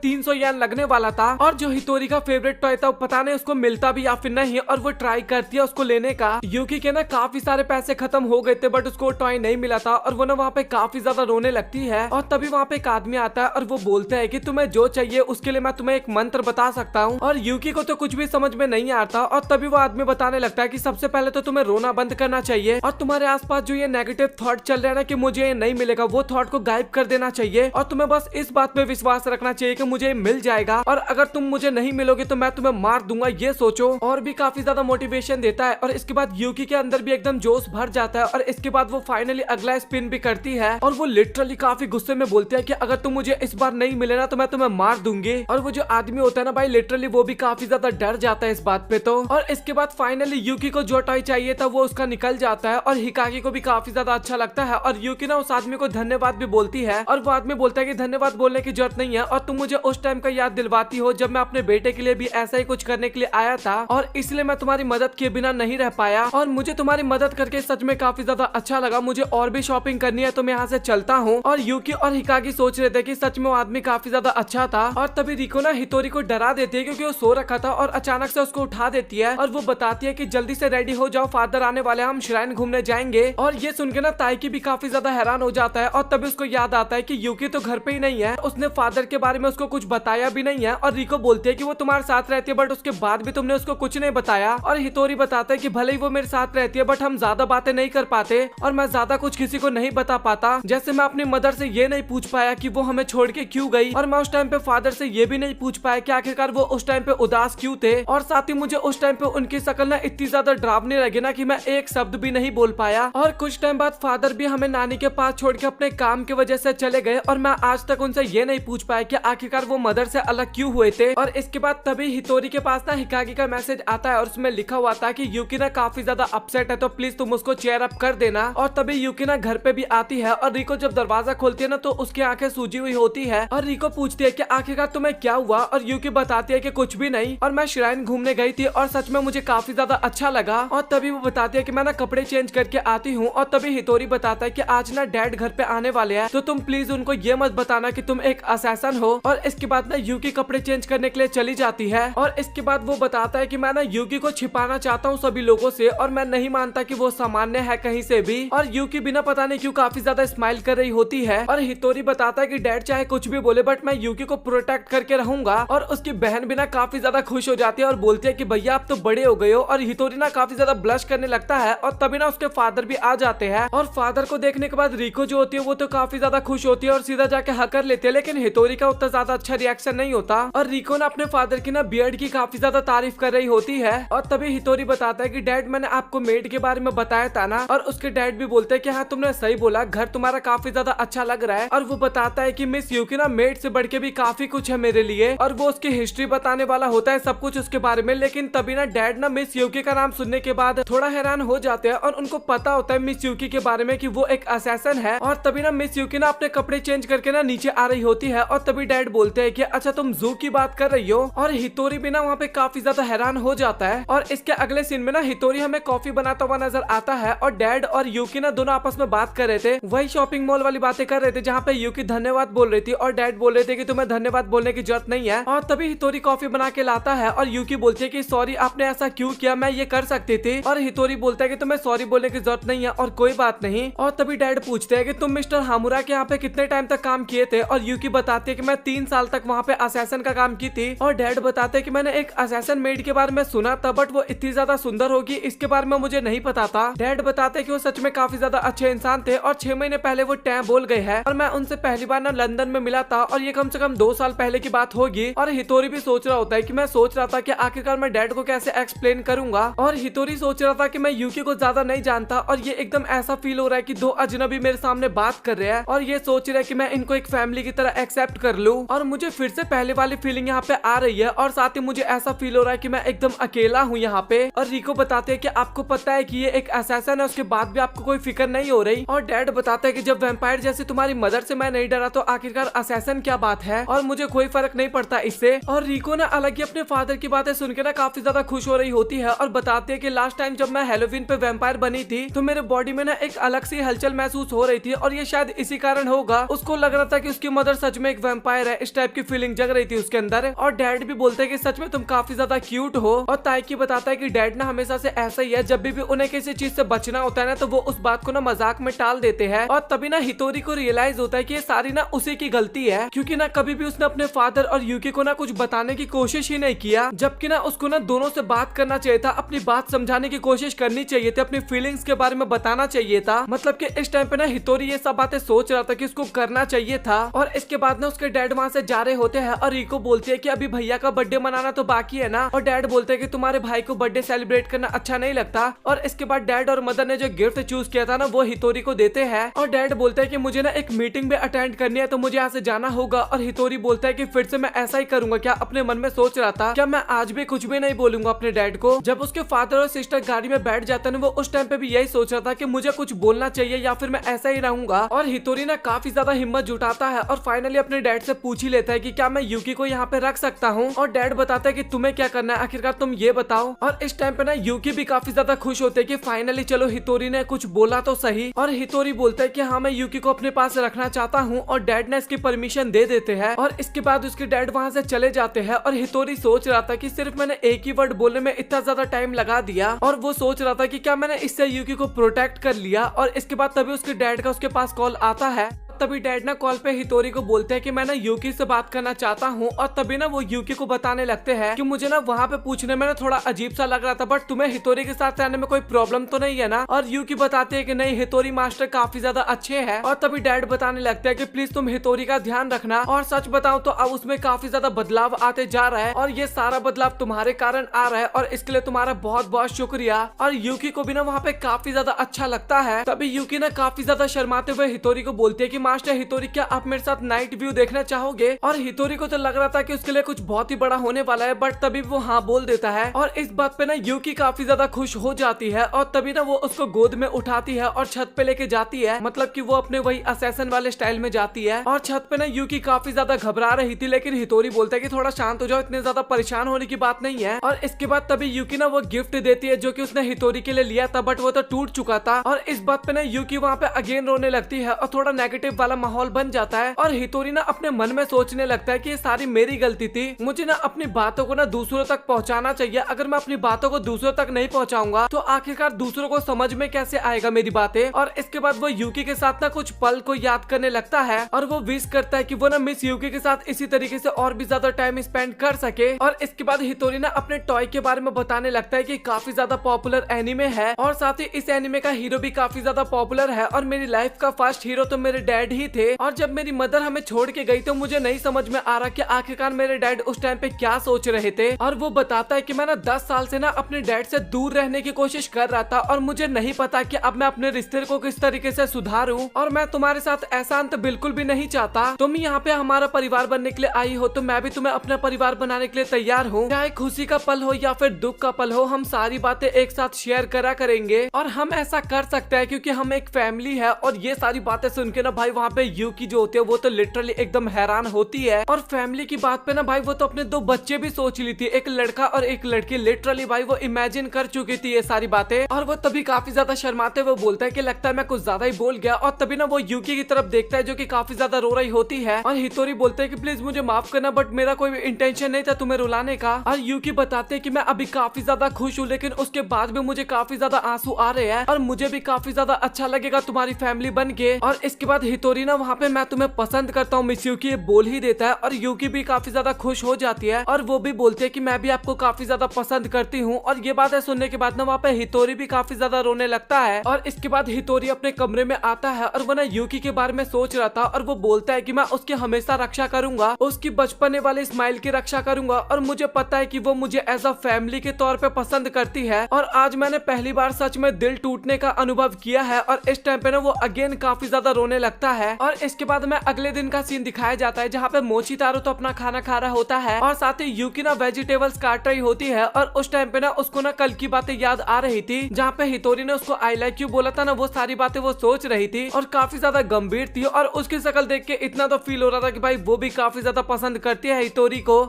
300 येन लगने वाला था, और जो हितोरी का फेवरेट टॉय था पता नहीं उसको मिलता भी या फिर नहीं, और वो ट्राई करती है उसको लेने का। यूकी के ना काफी सारे पैसे खत्म हो गए थे, बट उसको टॉय नहीं मिला था, और वो ना वहाँ पे काफी ज्यादा रोने लगती है। और तभी वहाँ पे एक आदमी आता है और वो बोलता है कि तुम्हें जो चाहिए उसके लिए मैं तुम्हें एक मंत्र बता सकता हूँ। और यूकी को तो कुछ भी समझ में नहीं आता, और तभी वो आदमी बताने लगता है कि सबसे पहले तो तुम्हें रोना बंद करना चाहिए, और तुम्हारे आसपास जो ये नेगेटिव थॉट चल रहे हैं ना कि मुझे ये नहीं मिलेगा, वो थॉट को गायब कर देना चाहिए, और तुम्हें बस इस बात पे विश्वास रखना चाहिए कि मुझे मिल जाएगा, और अगर तुम मुझे नहीं मिलोगे तो मैं तुम्हें मार दूंगा, ये सोचो। और भी काफी ज्यादा मोटिवेशन देता है, और इसके बाद यूकी के अंदर भी एकदम जोश भर जाता है, और इसके बाद वो फाइनली अगला स्पिन भी करती है, और वो लिटरली काफी गुस्से में बोलती है कि अगर तुम मुझे इस बार नहीं मिले ना तो मैं तुम्हें मार दूंगी। और वो जो आदमी होता है ना भाई, लिटरली वो भी काफी ज्यादा डर जाता है इस बात पे तो। और इसके बाद फाइनली यूकी को जो टॉय चाहिए था वो उसका निकल जाता है, और हिकागी को भी काफी ज्यादा अच्छा लगता है, और यूकी ना उस आदमी को धन्यवाद भी बोलती है, और वो आदमी बोलता है कि धन्यवाद बोलने की जरूरत नहीं है, और तुम मुझे उस टाइम का याद दिलवाती हो जब मैं अपने बेटे के लिए भी ऐसा ही कुछ करने के लिए आया था, और इसलिए मैं तुम्हारी मदद किए बिना नहीं रह पाया, और मुझे तुम्हारी मदद करके सच में काफी ज्यादा अच्छा लगा। मुझे और भी शॉपिंग करनी है तो मैं यहाँ से चलता हूँ। और यूकी और हिकागी सोच रहे थे कि सच में वो आदमी काफी ज्यादा अच्छा था, और तभी रिको ना हितोरी को डरा देती है क्योंकि वो सो रखा था, और अचानक से उसको उठा देती है, और वो बताती है कि जल्दी से रेडी हो जाओ, फादर आने वाले, हम श्राइन घूमने जाएंगे। और ये सुन के ना ताइकी भी काफी ज्यादा हैरान हो जाता है, और तभी उसको याद आता है कि यूकी तो घर पे ही नहीं है, उसने फादर के बारे में उसको कुछ बताया भी नहीं है। और रिको बोलती है कि वो तुम्हारे साथ रहती है, बट उसके बाद भी तुमने उसको कुछ नहीं बताया। और हितोरी बताता है कि भले ही वो मेरे साथ रहती है, बट हम ज्यादा बातें नहीं कर पाते, और मैं ज्यादा कुछ किसी को नहीं बता पाता। जैसे मैं अपनी मदर से ये नहीं पूछ पाया कि वो हमें छोड़ के क्यों गई, और मैं उस टाइम पे फादर से ये भी नहीं पूछ पाया कि आखिरकार वो उस टाइम पे उदास क्यों थे, और साथ ही मुझे उस टाइम पे उनकी शक्ल ना इतनी ज्यादा डरावनी लगी ना कि मैं एक शब्द भी नहीं बोल पाया। और कुछ टाइम बाद फादर भी हमें नानी के पास छोड़ के अपने काम की वजह से चले गए, और मैं आज तक उनसे ये नहीं पूछ पाया कि आखिरकार वो मदर से अलग क्यों हुए थे। और इसके बाद तभी हितोरी के पास ना हिकागी का मैसेज आता है, और उसमें लिखा हुआ था कि यूकी ना काफी ज्यादा अपसेट है, तो प्लीज तुम उसको चेयर अप कर देना। और तभी यूकी ना घर पे भी आती है, और रिको जब दरवाजा खोलती है ना तो उसकी आंखें सूजी हुई होती है, और रिको पूछती है कि आखिरकार तुम्हें क्या हुआ, और यूकी बताती है कि कुछ भी नहीं, और मैं श्राइन घूमने गई थी और सच में मुझे काफी ज्यादा अच्छा लगा। और तभी वो बताती है कि मैं ना कपड़े चेंज करके आती हूँ, और तभी हितोरी बताता है कि आज ना डैड घर पे आने वाले हैं, तो तुम प्लीज उनको ये मत बताना कि तुम एक असैसन हो। और इसके बाद ना यूकी कपड़े चेंज करने के लिए चली जाती है, और इसके बाद वो बताता है कि मैं ना यूकी को छिपाना चाहता हूँ सभी लोगों से, और मैं नहीं मानता कि वो सामान्य है कहीं से भी। और यूकी बिना पता नहीं क्यों काफी ज्यादा स्माइल कर रही होती है, और हितोरी बताता है कि डैड चाहे कुछ भी बोले बट मैं यूकी को प्रोटेक्ट करके रहूंगा। और उसकी बहन भी ना काफी ज्यादा खुश हो जाती है, और बोलती है कि भैया आप तो बड़े हो गए हो। और हितोरी ना काफी ज्यादा ब्लश करने लगता है, और तभी ना उसके फादर भी आ जाते हैं, और फादर को देखने के बाद रिको जो होती है वो तो काफी ज्यादा खुश होती है, और सीधा जाके हक कर लेते हैं, लेकिन हितोरी का उतना ज्यादा अच्छा रिएक्शन नहीं होता। और रिको ना अपने फादर की ना बियर्ड की काफी ज्यादा तारीफ कर रही होती है, और तभी हितोरी बताता है कि डैड मैंने आपको मेड के बारे में बताया था ना। और उसके डैड भी बोलते हैं कि हाँ तुमने सही बोला, घर तुम्हारा काफी ज्यादा अच्छा लग रहा है। और वो बताता है कि मिस यूकी ना मेड से बढ़ के भी काफी कुछ है मेरे लिए, और वो उसकी हिस्ट्री बताने वाला होता है सब कुछ उसके बारे में। लेकिन तभी ना डैड ना मिस यूकी का नाम सुनने के बाद थोड़ा हैरान हो जाते हैं, और उनको पता होता है मिस यूकी के बारे में कि वो एक असैसन है। और तभी ना मिस यूकी ना अपने कपड़े चेंज करके ना नीचे आ रही होती है, और तभी डैड बोलते हैं कि अच्छा तुम जू की बात कर रही हो। और हितोरी भी ना वहाँ पे काफी ज्यादा हैरान हो जाता है। और इसके अगले सीन में ना हितोरी हमें कॉफी बनाता हुआ नजर आता है, और डैड और यूकी ना दोनों आपस में बात कर रहे थे, वही शॉपिंग मॉल वाली बातें कर रहे थे जहाँ पे यूकी धन्यवाद बोल रही थी, और डैड बोल रहे थे कि तुम्हें धन्यवाद बोलने की जरूरत नहीं है। और तभी हितोरी कॉफी बना के लाता है, और यूकी बोलती है कि सॉरी आपने ऐसा क्यों किया, मैं ये कर सकती थी। और हितोरी बोलता है कि तुम्हें सॉरी बोलने की जरूरत नहीं है, और कोई बात नहीं। और तभी डैड पूछते हैं कि तुम मिस्टर हामुरा के यहाँ पे कितने टाइम तक काम किए थे, और यूकी बताती है कि मैं 3 साल तक वहाँ पे असैसन का काम की थी। और डैड बताते हैं कि मैंने एक असैसन मेड के बारे में सुना था, बट वो इतनी ज्यादा सुंदर होगी इसके बारे में मुझे नहीं पता था। डैड बताते हैं कि वो सच में काफी ज्यादा अच्छे इंसान थे, और 6 महीने पहले वो टैं बोल गए हैं, और मैं उनसे पहली बार ना लंदन में मिला था, और ये कम से कम 2 साल पहले की बात होगी। और हितोरी भी सोच रहा होता है कि मैं सोच रहा था कि आखिरकार मैं डैड को कैसे एक्सप्लेन करूंगा। और हितोरी सोच रहा था कि मैं यूकी को ज्यादा नहीं जानता, और ये एकदम ऐसा फील हो रहा है कि 2 अजनबी मेरे सामने बात कर रहे हैं, और ये सोच रहे हैं कि मैं इनको एक फैमिली की तरह एक्सेप्ट कर लूं। और मुझे फिर से पहले वाली फीलिंग यहाँ पे आ रही है, और साथ ही मुझे ऐसा फील हो रहा है कि मैं एकदम अकेला हूँ यहाँ पे। और रिको बताते हैं कि आपको पता है कि ये एक असैसन है, उसके बाद भी आपको कोई फिक्र नहीं हो रही। और डैड बताते हैं कि जब वैम्पायर जैसे तुम्हारी मदर से मैं नहीं डरा तो आखिरकार असैसन क्या बात है, और मुझे कोई फर्क नहीं पड़ता इससे। और रिको ना अलग ही अपने फादर की बातें सुन के ना काफी ज्यादा खुश हो रही होती है और बताती है कि लास्ट टाइम जब मैं हैलोवीन पे वैम्पायर बनी थी तो मेरे बॉडी में ना एक अलग सी हलचल महसूस हो रही थी और ये शायद इसी कारण होगा। उसको लग रहा था कि उसकी मदर सच में एक वैम्पायर है, इस टाइप की फीलिंग जग रही थी उसके अंदर। और डैड भी बोलते हैं कि सच में तुम काफी ज्यादा क्यूट हो। और ताइकी बताता है कि डैड ना हमेशा से ऐसा ही है, जब भी उन्हें किसी चीज से बचना होता है ना तो वो उस बात को ना मजाक में टाल देते हैं। और तभी ना हितोरी को रियलाइज होता है कि ये सारी ना उसी की गलती है, क्योंकि ना कभी भी उसने अपने फादर और यूकी को ना कुछ बताने की कोशिश ही नहीं किया, जबकि ना उसको ना दोनों से बात करना चाहिए था, अपनी बात समझाने की कोशिश करनी चाहिए थी, अपनी फीलिंग्स के बारे में बताना चाहिए था। मतलब कि इस टाइम पे ना हितोरी ये सब बातें सोच रहा था कि उसको करना चाहिए था। और इसके बाद ना उसके डैड वहाँ से जा रहे होते हैं और रिको बोलती है कि अभी भैया का बर्थडे मनाना तो बाकी है ना। और डैड बोलते हैं कि तुम्हारे भाई को बर्थडे सेलिब्रेट करना अच्छा नहीं लगता। और इसके बाद डैड और मदर ने जो गिफ्ट चूज किया था ना वो हितोरी को देते हैं। और डैड बोलते हैं कि मुझे ना एक मीटिंग भी अटेंड करनी है तो मुझे यहाँ से जाना होगा। और हितोरी बोलता है कि फिर से मैं ऐसा ही करूंगा क्या? अपने मन में सोच रहा था क्या मैं आज भी कुछ भी नहीं बोलूंगा अपने डैड को। जब उसके फादर और सिस्टर गाड़ी में बैठ जाते हैं वो उस टाइम पे भी यही सोच रहा था कि मुझे कुछ बोलना चाहिए या फिर मैं ऐसा ही रहूंगा। और हितोरी ना काफी ज्यादा हिम्मत जुटाता है और फाइनली अपने डैड से पूछ ही लेता है कि क्या मैं यूकी को यहाँ पे रख सकता हूँ। और डैड बताता है कि तुम्हें क्या करना है, आखिरकार तुम ये बताओ। और इस टाइम पे ना यूकी भी काफी ज्यादा खुश होते हैं कि फाइनली चलो हितोरी ने कुछ बोला तो सही। और हितोरी बोलता है कि हाँ मैं यूकी को अपने पास रखना चाहता हूँ और डैड ने इसकी परमिशन दे देते हैं। और इसके बाद उसके डैड वहाँ से चले जाते हैं और हितोरी सोच रहा था कि सिर्फ मैंने एक ही वर्ड बोलने में इतना ज्यादा टाइम लगा दिया। और वो सोच रहा था कि क्या मैंने इससे यूकी को प्रोटेक्ट कर लिया। और इसके बाद तभी उसके डैड का उसके पास कॉल आता है। तभी डैड ना कॉल पे हितोरी को बोलते हैं कि मैं ना यूकी से बात करना चाहता हूँ। और तभी ना वो यूकी को बताने लगते हैं कि मुझे ना वहाँ पे पूछने में ना थोड़ा अजीब सा लग रहा था, बट तुम्हें हितोरी के साथ रहने में कोई प्रॉब्लम तो नहीं है ना। और यूकी बताती है कि नहीं, हितोरी मास्टर काफी ज्यादा अच्छे हैं। और तभी डैड बताने लगते हैं कि प्लीज तुम हितोरी का ध्यान रखना। और सच बताओ तो अब उसमें काफी ज्यादा बदलाव आते जा रहा है और ये सारा बदलाव तुम्हारे कारण आ रहा है और इसके लिए तुम्हारा बहुत बहुत शुक्रिया। और यूकी को भी ना वहाँ पे काफी ज्यादा अच्छा लगता है। तभी यूकी ना काफी ज्यादा शर्माते हुए हितोरी को बोलती है कि मास्टर हितोरी क्या आप मेरे साथ नाइट व्यू देखना चाहोगे? और हितोरी को तो लग रहा था कि उसके लिए कुछ बहुत ही बड़ा होने वाला है, बट तभी वो हाँ बोल देता है। और इस बात पे ना यूकी काफी ज्यादा खुश हो जाती है और तभी ना वो उसको गोद में उठाती है और छत पे लेके जाती है। मतलब कि वो अपने वही असैसन वाले स्टाइल में जाती है। और छत पे ना यूकी काफी ज्यादा घबरा रही थी, लेकिन हितोरी बोलता है कि थोड़ा शांत हो जाओ, इतने ज्यादा परेशान होने की बात नहीं है। और इसके बाद तभी यूकी ना वो गिफ्ट देती है जो कि उसने हितोरी के लिए लिया था, बट वो तो टूट चुका था। और इस बात पे ना यूकी वहाँ पे अगेन रोने लगती है और थोड़ा नेगेटिव वाला माहौल बन जाता है। और हितोरी ना अपने मन में सोचने लगता है कि ये सारी मेरी गलती थी, मुझे ना अपनी बातों को ना दूसरों तक पहुंचाना चाहिए। अगर मैं अपनी बातों को दूसरों तक नहीं पहुंचाऊंगा तो आखिरकार दूसरों को समझ में कैसे आएगा मेरी बातें। और इसके बाद वो यूकी के साथ ना कुछ पल को याद करने लगता है और वो विश करता है कि वो ना मिस यूकी के साथ इसी तरीके से और भी ज्यादा टाइम स्पेंड कर सके। और इसके बाद हितोरी ना अपने टॉय के बारे में बताने लगता है कि काफी ज्यादा पॉपुलर एनिमे है और साथ ही इस एनिमे का हीरो भी काफी ज्यादा पॉपुलर है और मेरी लाइफ का फर्स्ट हीरो तो मेरे डैड ही थे। और जब मेरी मदर हमें छोड़ के गई तो मुझे नहीं समझ में आ रहा कि आखिरकार मेरे डैड उस टाइम पे क्या सोच रहे थे। और वो बताता है कि मैं ना 10 साल से ना अपने डैड से दूर रहने की कोशिश कर रहा था और मुझे नहीं पता कि अब मैं अपने रिश्ते को किस तरीके से सुधारूं। और मैं तुम्हारे साथ ऐसा अंत बिल्कुल भी नहीं चाहता। तुम यहाँ पे हमारा परिवार बनने के लिए आई हो तो मैं भी तुम्हें अपना परिवार बनाने के लिए तैयार हूँ। चाहे खुशी का पल हो या फिर दुख का पल हो, हम सारी बातें एक साथ शेयर करा करेंगे। और हम ऐसा कर सकते हैं क्योंकि हम एक फैमिली है। और ये सारी बातें सुन के ना भाई वहाँ पे यूकी जो होती है वो तो लिटरली एकदम हैरान होती है। और फैमिली की बात पे ना भाई वो तो अपने 2 बच्चे भी सोच ली थी, एक लड़का और एक लड़की। लिटरली भाई वो इमेजिन कर चुकी थी ये सारी बातें। और वो तभी काफी ज्यादा शर्माते हुए बोलता है कि लगता है मैं कुछ ज्यादा ही बोल गया। और तभी ना वो यूकी की तरफ देखता है जो कि काफी ज्यादा रो रही होती है। और हितोरी बोलते है कि प्लीज मुझे माफ करना, बट मेरा कोई इंटेंशन नहीं था तुम्हें रुलाने का। और यूकी बताते है कि मैं अभी काफी ज्यादा खुश हूँ, लेकिन उसके बाद भी मुझे काफी ज्यादा आंसू आ रहे हैं और मुझे भी काफी ज्यादा अच्छा लगेगा तुम्हारी फैमिली बन के। और इसके बाद हितोरी ना वहाँ पे मैं तुम्हें पसंद करता हूँ मिस यूकी बोल ही देता है। और यूकी भी काफी ज्यादा खुश हो जाती है और वो भी बोलते है कि मैं भी आपको काफी ज्यादा पसंद करती हूँ। और ये बात है सुनने के बाद ना वहाँ पे हितोरी भी काफी ज्यादा रोने लगता है। और इसके बाद हितोरी अपने कमरे में आता है और वो ना यूकी के बारे में सोच रहा था और वो बोलता है कि मैं उसकी हमेशा रक्षा करूंगा, उसकी बचपने वाले स्माइल की रक्षा करूंगा। और मुझे पता है कि वो मुझे एज अ फैमिली के तौर पे पसंद करती है। और आज मैंने पहली बार सच में दिल टूटने का अनुभव किया है। और इस टाइम पे ना वो अगेन काफी ज्यादा रोने लगता है। और इसके बाद में अगले दिन का सीन दिखाया जाता है जहाँ पे मोचितारो तो अपना खाना खा रहा होता है और साथ ही यूकी ना वेजिटेबल्स काट रही होती है। और उस टाइम पे ना उसको ना कल की बातें याद आ रही थी जहाँ पे हितोरी ने उसको आई लाइक यू बोला था ना, वो सारी बातें वो सोच रही थी और काफी ज्यादा गंभीर थी। और उसकी शक्ल देख के इतना तो फील हो रहा था कि भाई वो भी काफी ज्यादा पसंद करती है हितोरी को।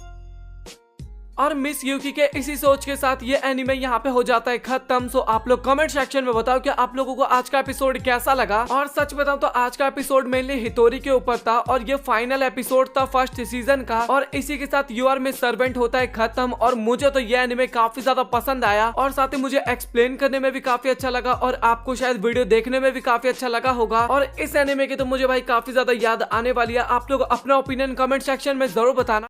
और मिस यूकी के इसी सोच के साथ ये एनिमे यहाँ पे हो जाता है खत्म। सो आप लोग कमेंट सेक्शन में बताओ कि आप लोगों को आज का एपिसोड कैसा लगा। और सच बताऊं तो आज का एपिसोड मेनली हितोरी के ऊपर था और ये फाइनल एपिसोड था फर्स्ट सीजन का। और इसी के साथ यू आर मिस सर्वेंट होता है खत्म। और मुझे तो ये एनिमे काफी ज्यादा पसंद आया और साथ ही मुझे एक्सप्लेन करने में भी काफी अच्छा लगा और आपको शायद वीडियो देखने में भी काफी अच्छा लगा होगा। और इस एनिमे की तो मुझे भाई काफी ज्यादा याद आने वाली है। आप लोग अपना ओपिनियन कमेंट सेक्शन में जरूर बताना।